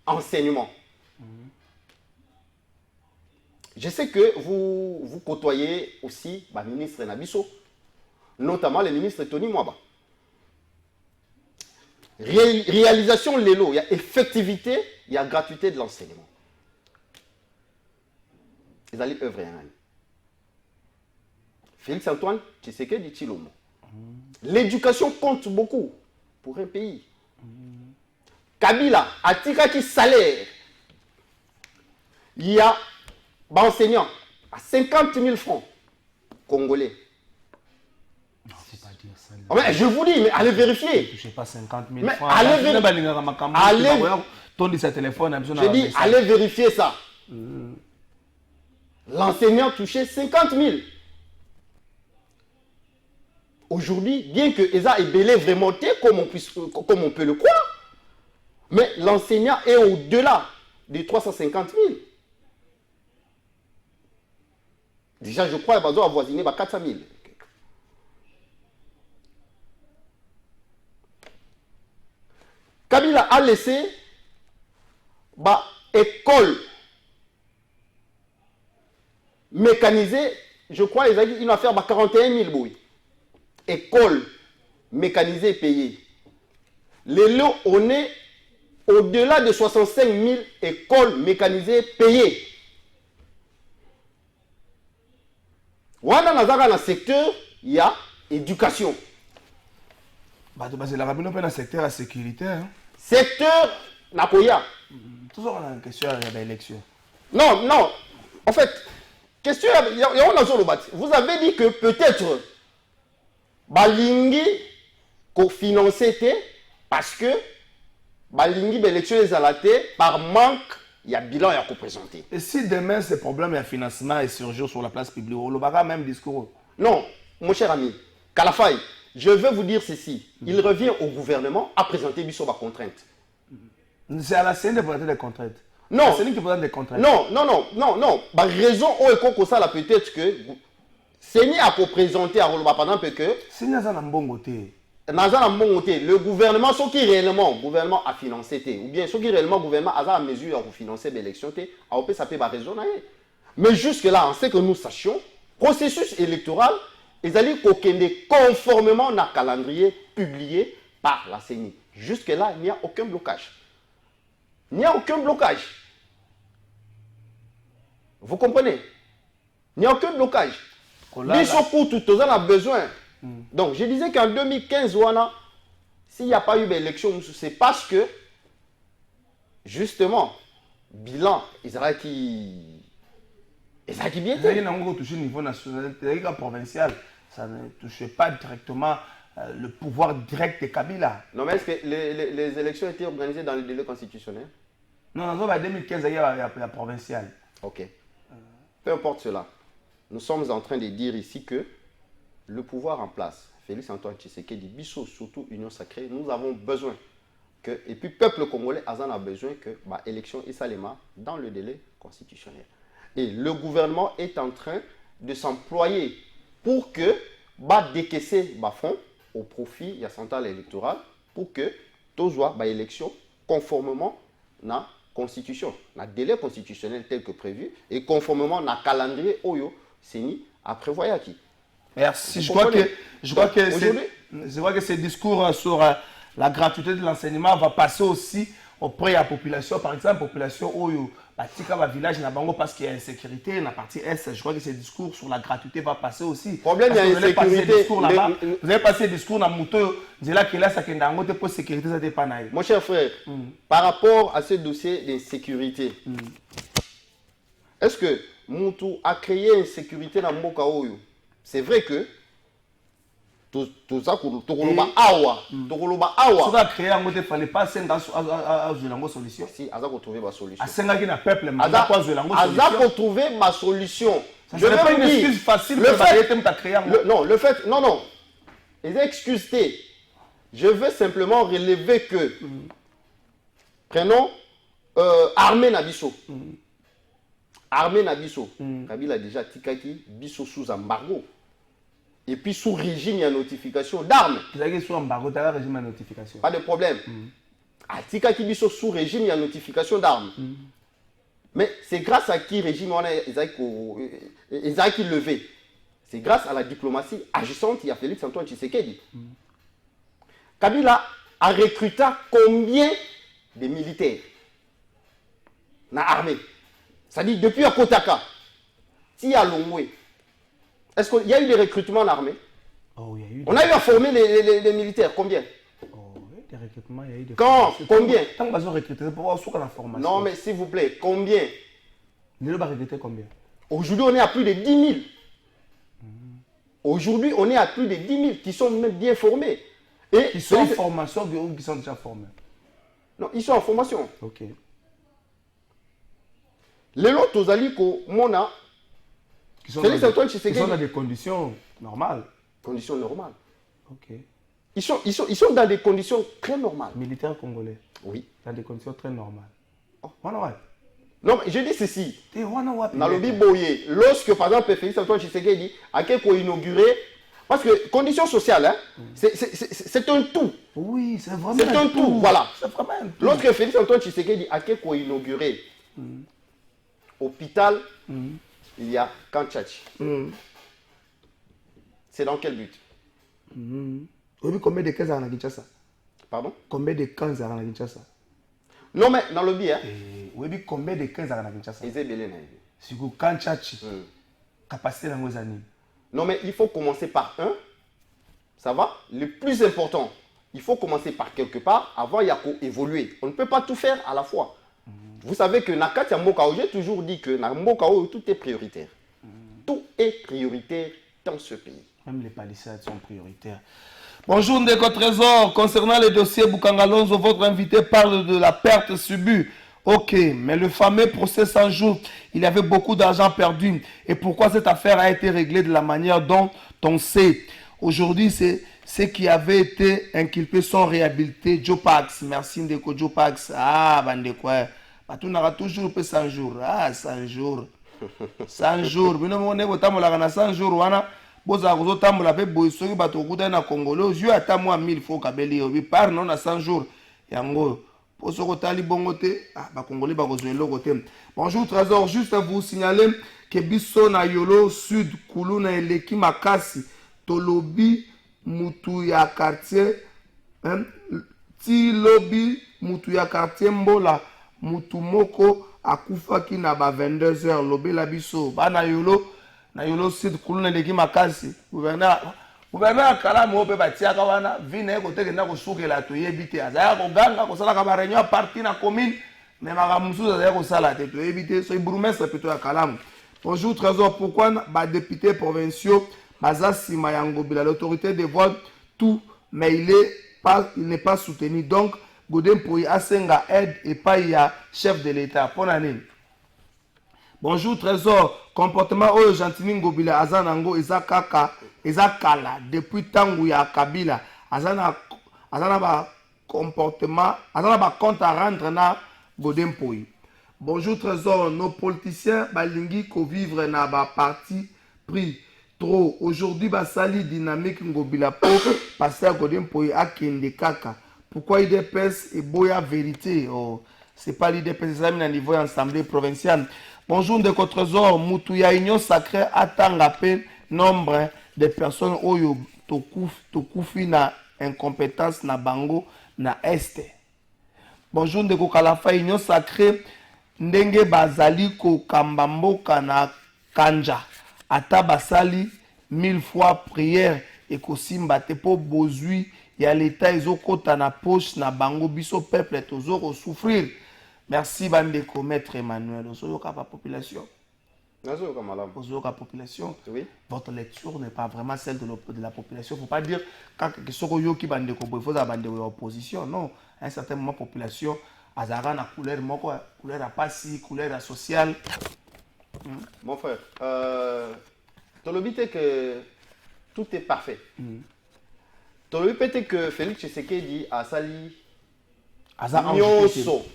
enseignement. Je sais que vous côtoyez aussi le ministre Nabiso, notamment le ministre Tony Mwaba. Réalisation Lélo, il y a effectivité, il y a gratuité de l'enseignement. Ils allaient œuvrer un an. Félix Antoine Tshisekedi Tshilombo. L'éducation compte beaucoup pour un pays. Kabila, Atika qui salaire, il y a enseignant à 50 000 francs congolais. Non, c'est pas dire ça. Mais je vous dis, mais allez vérifier. Je ne sais pas 50 000 mais francs. Allez vérifier ça. L'enseignant touchait 50 000. Aujourd'hui, bien que Eza est belé vraiment comme on peut le croire, mais l'enseignant est au-delà de 350 000. Déjà, je crois qu'il va avoisiner 400 000. Kabila a laissé école mécanisée, je crois qu'il va faire 41 000 bouilles. École mécanisée payée. Les lots, on est au-delà de 65 000 écoles mécanisées payées. Dans le secteur, il y a éducation. C'est la rabine dans le secteur sécuritaire. Secteur Nakoya. Toujours une question de l'élection. Non, non. En fait, question, vous avez dit que peut-être Balingi qu'on finançait parce que Balingi l'élection est alatée par manque. Il y a bilan à présenter. Et si demain ce problème de financement est surgit sur la place publique, on aura même discours. Non, mon cher ami, Kalafay, je veux vous dire ceci. Il revient au gouvernement à présenter Bissot ma contrainte. C'est à la CNI de présenter des contraintes. Non. La CNI qui présente des contraintes. Non, non, non, non, non. La raison où est-ce ça peut-être que CNI a présenté à Roloba pendant que. CNI a un bon côté. Le gouvernement, ce qui réellement le gouvernement a financé, ou bien ce qui réellement le gouvernement a mesure à financer l'élection, ça peut raison. Mais jusque-là, on sait que nous sachions, processus électoral, ils allaient conformément à calendrier publié par la CENI. Jusque-là, il n'y a aucun blocage. Il n'y a aucun blocage. Vous comprenez? Il n'y a aucun blocage. Les pour tout le monde a besoin. Donc, je disais qu'en 2015, s'il n'y a pas eu d'élection, c'est parce que, justement, bilan, Israël qui bien fait. Il y a un touché au niveau national, provincial. Ça ne touchait pas directement le pouvoir direct de Kabila. Non, mais est-ce que les élections étaient organisées dans le délai constitutionnel? Non, en 2015, il y a la provinciale. Ok. Peu importe cela. Nous sommes en train de dire ici que le pouvoir en place, Félix Antoine Tshisekedi, Bissot, surtout Union Sacrée, nous avons besoin que, et puis peuple congolais a besoin que l'élection est salema dans le délai constitutionnel. Et le gouvernement est en train de s'employer pour que décaisser fonds au profit de la centrale électorale pour que tout soit élection conformément à la constitution, à délai constitutionnel tel que prévu et conformément à la calendrier Oyo Seni à prévoir qui. Merci. Je crois que ce discours sur la gratuité de l'enseignement va passer aussi auprès de la population, par exemple, la population où batika ba village na bango parce qu'il y a insécurité, la partie Est, je crois que ce discours sur la gratuité va passer aussi. Problème, il y a insécurité. Vous avez passé des discours dans Mouto, c'est là que là, ça qui est pour sécurité, ça n'est pas naïf. Mon cher frère, par rapport à ce dossier d'insécurité, est-ce que Moutou a créé insécurité dans Mboka Oyo? C'est vrai que tout ça, Tokoloba Awa. Si on a créé un mot, il ne fallait pas jouer la solution. Si, Aza pour trouver ma solution. A peuple, Aza pour trouver ma solution. Je ne pas une excuse facile le fait, non, le fait, non. Les excuses, je veux simplement relever que, prenons Armée Nabiso. Armée Nabiso. Kabila a déjà tikaki Biso sous embargo. Et puis sous régime, il y a notification d'armes. Sous embargo, tu as régime de notification. Pas de problème. À tikaki Biso sous régime, il y a notification d'armes. Mais c'est grâce à qui régime on a levé. C'est grâce à la diplomatie agissante, il y a Félix Antoine Tshisekedi. Kabila a recruté combien de militaires dans l'armée? C'est-à-dire depuis à Kotaka, Tia Longwe. Est-ce qu'il y a eu des recrutements en armée? On a eu à former les militaires, combien? Des recrutements, il y a eu des quand? Combien? Tant que recruter pour avoir la formation. Non, mais s'il vous plaît, combien? Nous va recruter combien? Aujourd'hui, on est à plus de 10 000. Aujourd'hui, on est à plus de 10 000 qui sont même bien formés. Et qui sont en formation ou qui sont déjà formés? Non, ils sont en formation. Ok. Les lots Tozaliko, Mona, Ils sont dans des conditions normales. Conditions normales. Ok. Ils sont dans des conditions très normales. Militaires congolais. Oui. Dans des conditions très normales. Oh. Non, mais je dis ceci. Dans le Biboye, lorsque par exemple Félix Antoine Tshisekedi a quelque inauguré, parce que conditions sociales, hein, c'est un tout. Oui, c'est vraiment c'est un tout. Voilà. C'est vraiment un tout. Lorsque Félix Antoine Tshisekedi a quelque inauguré, hôpital, il y a Kanchachi. C'est dans quel but? Combien de camps à Kinshasa? Pardon? Combien de camps à Kinshasa? Non, mais dans le but, hein? Combien de camps à Kinshasa? C'est Kanchachi. Capacité dans nos années. Non, mais il faut commencer par un. Ça va? Le plus important, il faut commencer par quelque part avant il y a qu'à évoluer. On ne peut pas tout faire à la fois. Vous savez que Nakati Mbokao, j'ai toujours dit que dans Mbokao, tout est prioritaire. Tout est prioritaire dans ce pays. Même les palissades sont prioritaires. Bonjour Ndeko Trésor. Concernant le dossier Boukangalonzo, votre invité parle de la perte subie. Ok, mais le fameux procès 100 jours, il y avait beaucoup d'argent perdu. Et pourquoi cette affaire a été réglée de la manière dont on sait? Aujourd'hui, c'est ceux qui avaient été inculpés sont réhabilités. Joe Pax, merci Ndeko Joe Pax. Ah, Bandeko. Tu n'auras toujours pas 100 jours. Ah, 100 jours. 100 jours. Mais non, on est 100 jours. Wana, boza kuzo tambola pe boisoki bato kuta na Congolais. Aux yeux ata moi 1000 fois kabeli. Obi par non na 100 jours. Yango. Poso tali bongote. Ah, ba Congolais ba kozo eloko te. Bonjour Trésor, juste à vous signaler que biso na Yolo Sud Kulu na eleki makasi tolobi mutu ya quartier ti lobi mutu ya quartier Mbola mutu moko akufaki na ba 22h lobela biso bana Yolo na Yolo Sud Kulu na eleki makasi gouverneur Kalamu ope batiaka wana vina ekote kenda kosukela toyebi te azaya koganga kosalaka ba réunion parti na commune mais makamususu azaya kosala te toyebi te so bourgmestre plutôt ya Kalamu. Bonjour Trésor, pourquoi ba députés provinciaux baza sima ya Ngobila l'autorité dévoile tout mais il n'est pas soutenu donc Godin Poyi asenga aide et pas il y a chef de l'État pour l'année. Bonjour Trésor, comportement oyo Gentini Ngobila azanango ezakaka ezakala depuis tangu ya Kabila azana ba comportement azana ba compte à rendre na Godin Poyi. Bonjour Trésor, nos politiciens balingi ko vivre na ba parti pris trop aujourd'hui basali dynamique Ngobila po passer à Godin Poyi akende kaka. Pourquoi IDPS et boya vérité? Oh, c'est pas l'IDPS, c'est à niveau assemblée provinciale. Bonjour Ndeko Trésor, Moutouya Union Sacrée attend à peine nombre de personnes oyo tokufi na incompétence na bango na este. bonjour ndeko Kalafa union sacrée ndenge bazali ko kambamboka na kanja ata basali 1000 fois prière et kosimba te po bozui ya l'état ezokota na poche na bango biso peuple tozoko souffrir. Merci bandeko maître Emmanuel ozoyoka pa population. Ozoyoka population. Oui. Votre lecture n'est pas vraiment celle de la population. Il ne faut pas dire quand yoki bandeko il faut abandoner l'opposition. Non, à un certain moment population azara na couleur moko couleur à passi, couleur à sociale. Mon frère, ton but est que tout est parfait. Ton but est que Félix Tshisekedi a sali Nyonso.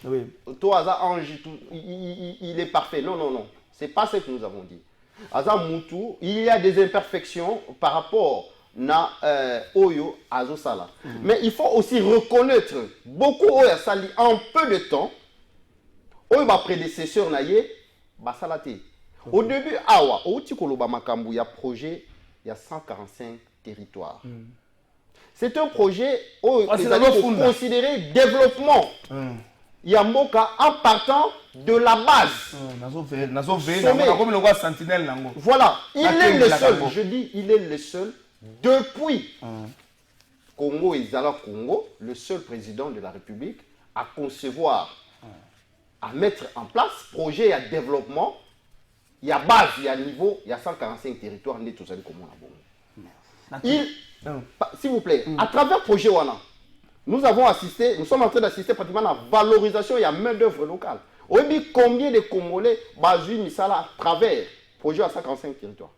Toi, Aza Ange, il est parfait. Non, non, non. Ce n'est pas ce que nous avons dit. Aza Moutou, il y a des imperfections par rapport à Oyo Azo Sala. Mais il faut aussi reconnaître beaucoup Oyo Sali en peu de temps. Oyo ma prédécesseur Naye, Basalate. Au début, Awa, Outi Koloba Makambu, il y a projet, il y a 145 territoires. C'est un projet où ils allaient considérer développement. Yamboka en partant de la base. Voilà, il est le seul, je dis, il est le seul depuis Congo et Zala Congo, le seul président de la République à concevoir, à mettre en place projet à développement. Il y a base, il y a niveau, il y a 145 territoires. S'il vous plaît, à travers le projet Wana, nous avons assisté, nous sommes en train d'assister pratiquement à la valorisation et à main-d'œuvre locale. On dit combien de Congolais basent Misala à travers le projet à 145 territoires.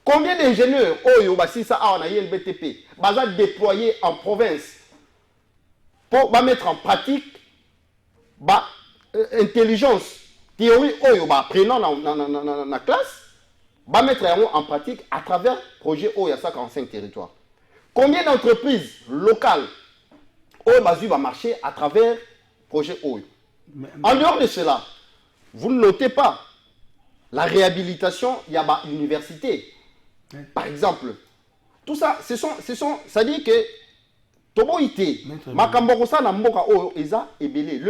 Combien d'ingénieurs, Oyo, Basisa, Aonaye, BTP, basés déployés en province pour mettre en pratique intelligence, théorie, Oyo, prenant dans la classe. Va mettre en pratique à travers le projet OYA 145 territoires. Combien d'entreprises locales va marcher à travers le projet OYA? En dehors de cela, vous ne notez pas la réhabilitation, il y a l'université. Par exemple, tout ça, ça dit que le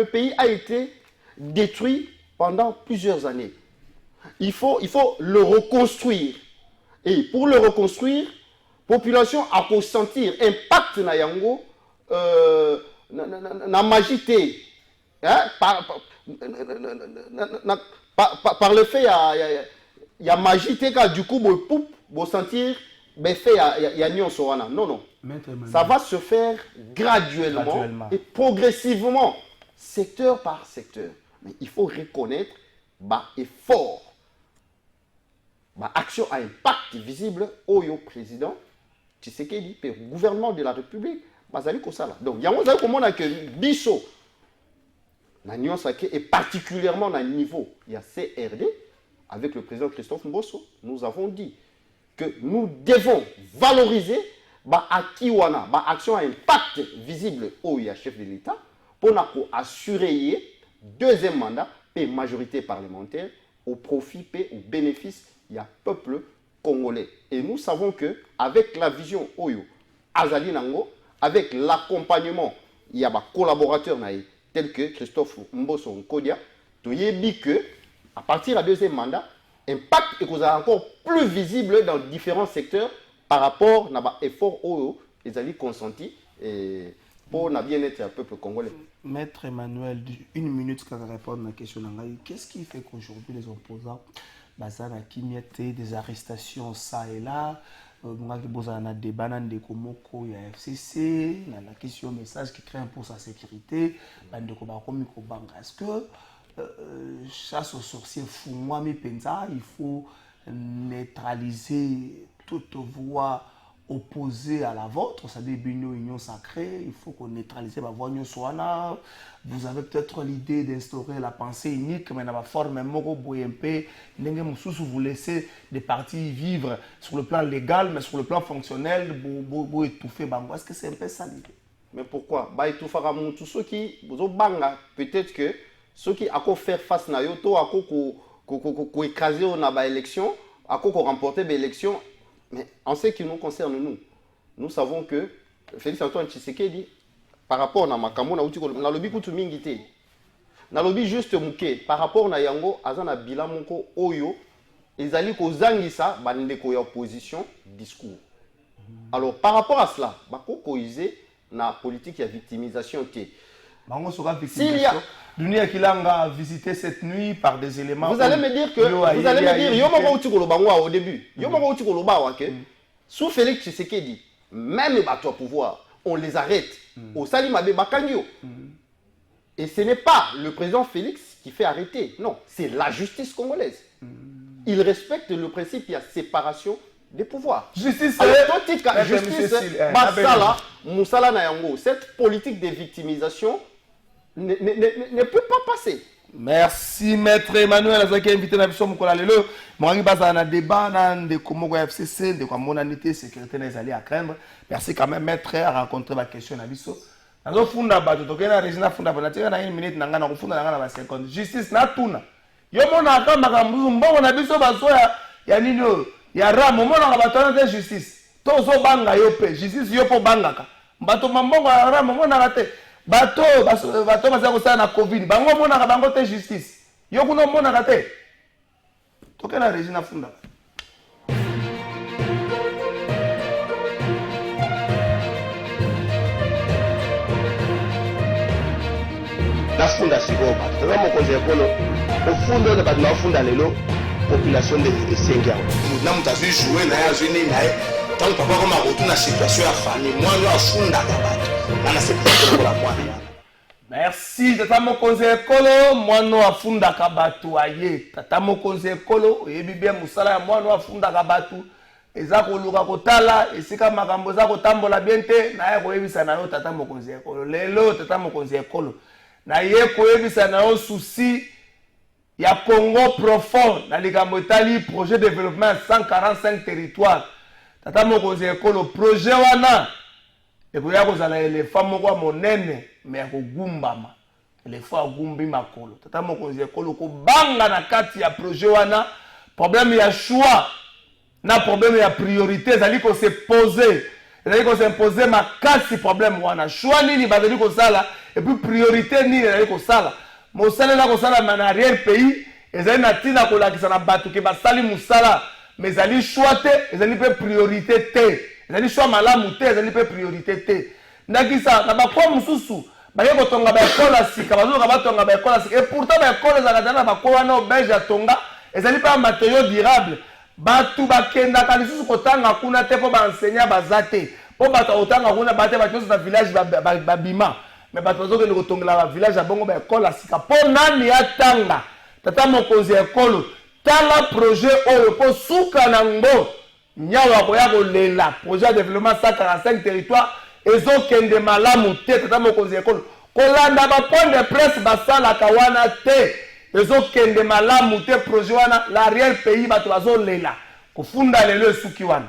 pays a été détruit pendant plusieurs années. Il faut le reconstruire. Et pour le reconstruire, la population a consentir impact na yango na magité. Hein? Par le fait, il y a magité car du coup, vous sentir fait il y a nyonso wana. Non, non. Ça va se faire graduellement et progressivement, secteur par secteur. Mais il faut reconnaître effort. Action à impact visible au président Tshisekedi, le gouvernement de la République, donc il y a un comment on a que Bisso, et particulièrement dans le niveau, il y a CRD, avec le président Christophe Mbosso, nous avons dit que nous devons valoriser Akiwana, action à impact visible au chef de l'État, pour assurer deuxième mandat, et majorité parlementaire, au profit et au bénéfice il y a peuple congolais. Et nous savons que avec la vision Oyo, Azali Nango, avec l'accompagnement, il y a des collaborateurs tels que Christophe Mbosso Nkodia, tu y dit que à partir du deuxième mandat, l'impact est encore plus visible dans différents secteurs par rapport à l'effort Oyo, ils allaient consentir pour le bien-être du peuple congolais. Maître Emmanuel, une minute pour répondre à la question. Qu'est-ce qui fait qu'aujourd'hui les opposants bazana kimieté des arrestations ça et là ngaki bozana débat na ndeko moko ya FCC na la question message qui craint pour sa sécurité bandeko ba komi ko banga est-ce que chasse aux sorciers fou moi mi penza il faut neutraliser toute voix opposée à la vôtre, c'est-à-dire union sacrée, il faut qu'on neutralise la voix soana. Vous avez peut-être l'idée d'instaurer la pensée unique, mais dans la forme moro boyempe, vous laissez des partis vivre sur le plan légal, mais sur le plan fonctionnel, vous étouffer bango. Est-ce que c'est un peu ça l'idée? Mais pourquoi? Bah étouffer tous ceux qui vous banga, peut-être que ceux qui ont faire face na yoto, à quoi écraser on a ba élection, à quoi remporter des élections. Mais en ce qui nous concerne, nous savons que Félix Antoine Tshisekedi par rapport na makambo na uti na lobi kutu mingi te na lobi juste muke par rapport na yango azana bilan moko oyo ezali kozangisa bandeko ya opposition discours. Alors par rapport à cela bako koiser na politique ya victimisation te bango soka victimisation dunia kilanga visité cette nuit par des éléments. Vous allez me dire que vous allez me dire yo moko uti koloba au début yo moko uti koloba wa ke sous Félix Tshisekedi même bato au pouvoir on les arrête au Salimabe Bakangio. Et ce n'est pas le président Félix qui fait arrêter, non, c'est la justice congolaise. Il respecte le principe, il y a séparation des pouvoirs. Justice, justice, Basala, Moussala Nayango, cette politique de victimisation ne peut pas passer. Merci maître Emmanuel Azaki invité na biso mukola lelo mwangi baza na débat na ndeko moko ya FCC ndeko monanité sécurité na ezali à craindre. Merci quand même maître à rencontrer ma question na biso. Nazo funda bato tokena Regina funda bana tika na 1 minute nanga na kufunda nanga na ba 50 justice na tuna. Yo mona aka makambu mbongo na biso baso ya nini yo ya ramo mona ka bato na justice. Tozo banga yo pe justice yo po bangaka. Bato mambongo ya ramo mona kate. Bato baza kosala na covid bango monaka bango te justice yo kuno monaka te tokena Regina funda na funda sikoyo bato toza mokonzi ekolo ofunda oyo bato nafunda lelo population de sengia na moto azwi joue na ye azwi nini na ye ntango papa koma kotuna situation ya famille mwana oyo afundaka bato nana sepolokola mwana. Merci tata mokonzi ekolo mwana afundaka bato aye tata mokonzi ekolo oyebi bien musala ya mwana afundaka bato eza koluka kotala esika makambo eza kotambola bien te na ye koyebisa na yo tata mokonzi ekolo lelo tata mokonzi ekolo na ye koyebisa na yo souci ya Congo profond na likambo etali projet de développement 145 territoires tata mokonzi ekolo projet wana ekoya kozala elefa moko monene me ya kogumbama elefa agumbi makolo tata mokonzi ekolo kobanga na kati ya projet wana problème ya choix na problème ya priorité ezali kose poser ezali kose imposer makasi problème wana choix nini bazali kosala et puis priorité nini ezali kosala mosala na kosala na arrière pays ezali na tina kolakisa na bato ke basali musala mais ezali choix te ezali pe priorité te ezali choix malamu te ezali pe priorité te ndakisa na bakwa mususu baye kotonga ba ekola sika bazoka batonga ba ekola sika et pourtant ba ekola ezalaka na bakwa wana obege ya tonga ezali pa matériaux durable batu bakendaka lisusu kotanga kuna te po baenseignant baza te po bato otanga kuna bate bato nyonso na village babima mais bato bazokende kotongela ba village ya bongo ba ekola sika po nani atanga tata mokonzi ekolo tala projet oyo po suka na ngo nyawa koya kolela projet de développement 145 territoires ezokende malamu te tata mokonzi ekolo kolanda ba point de presse basalaka wana te ezokende malamu te projet wana l'arrière pays bato bazolela kofunda lelo esuki wana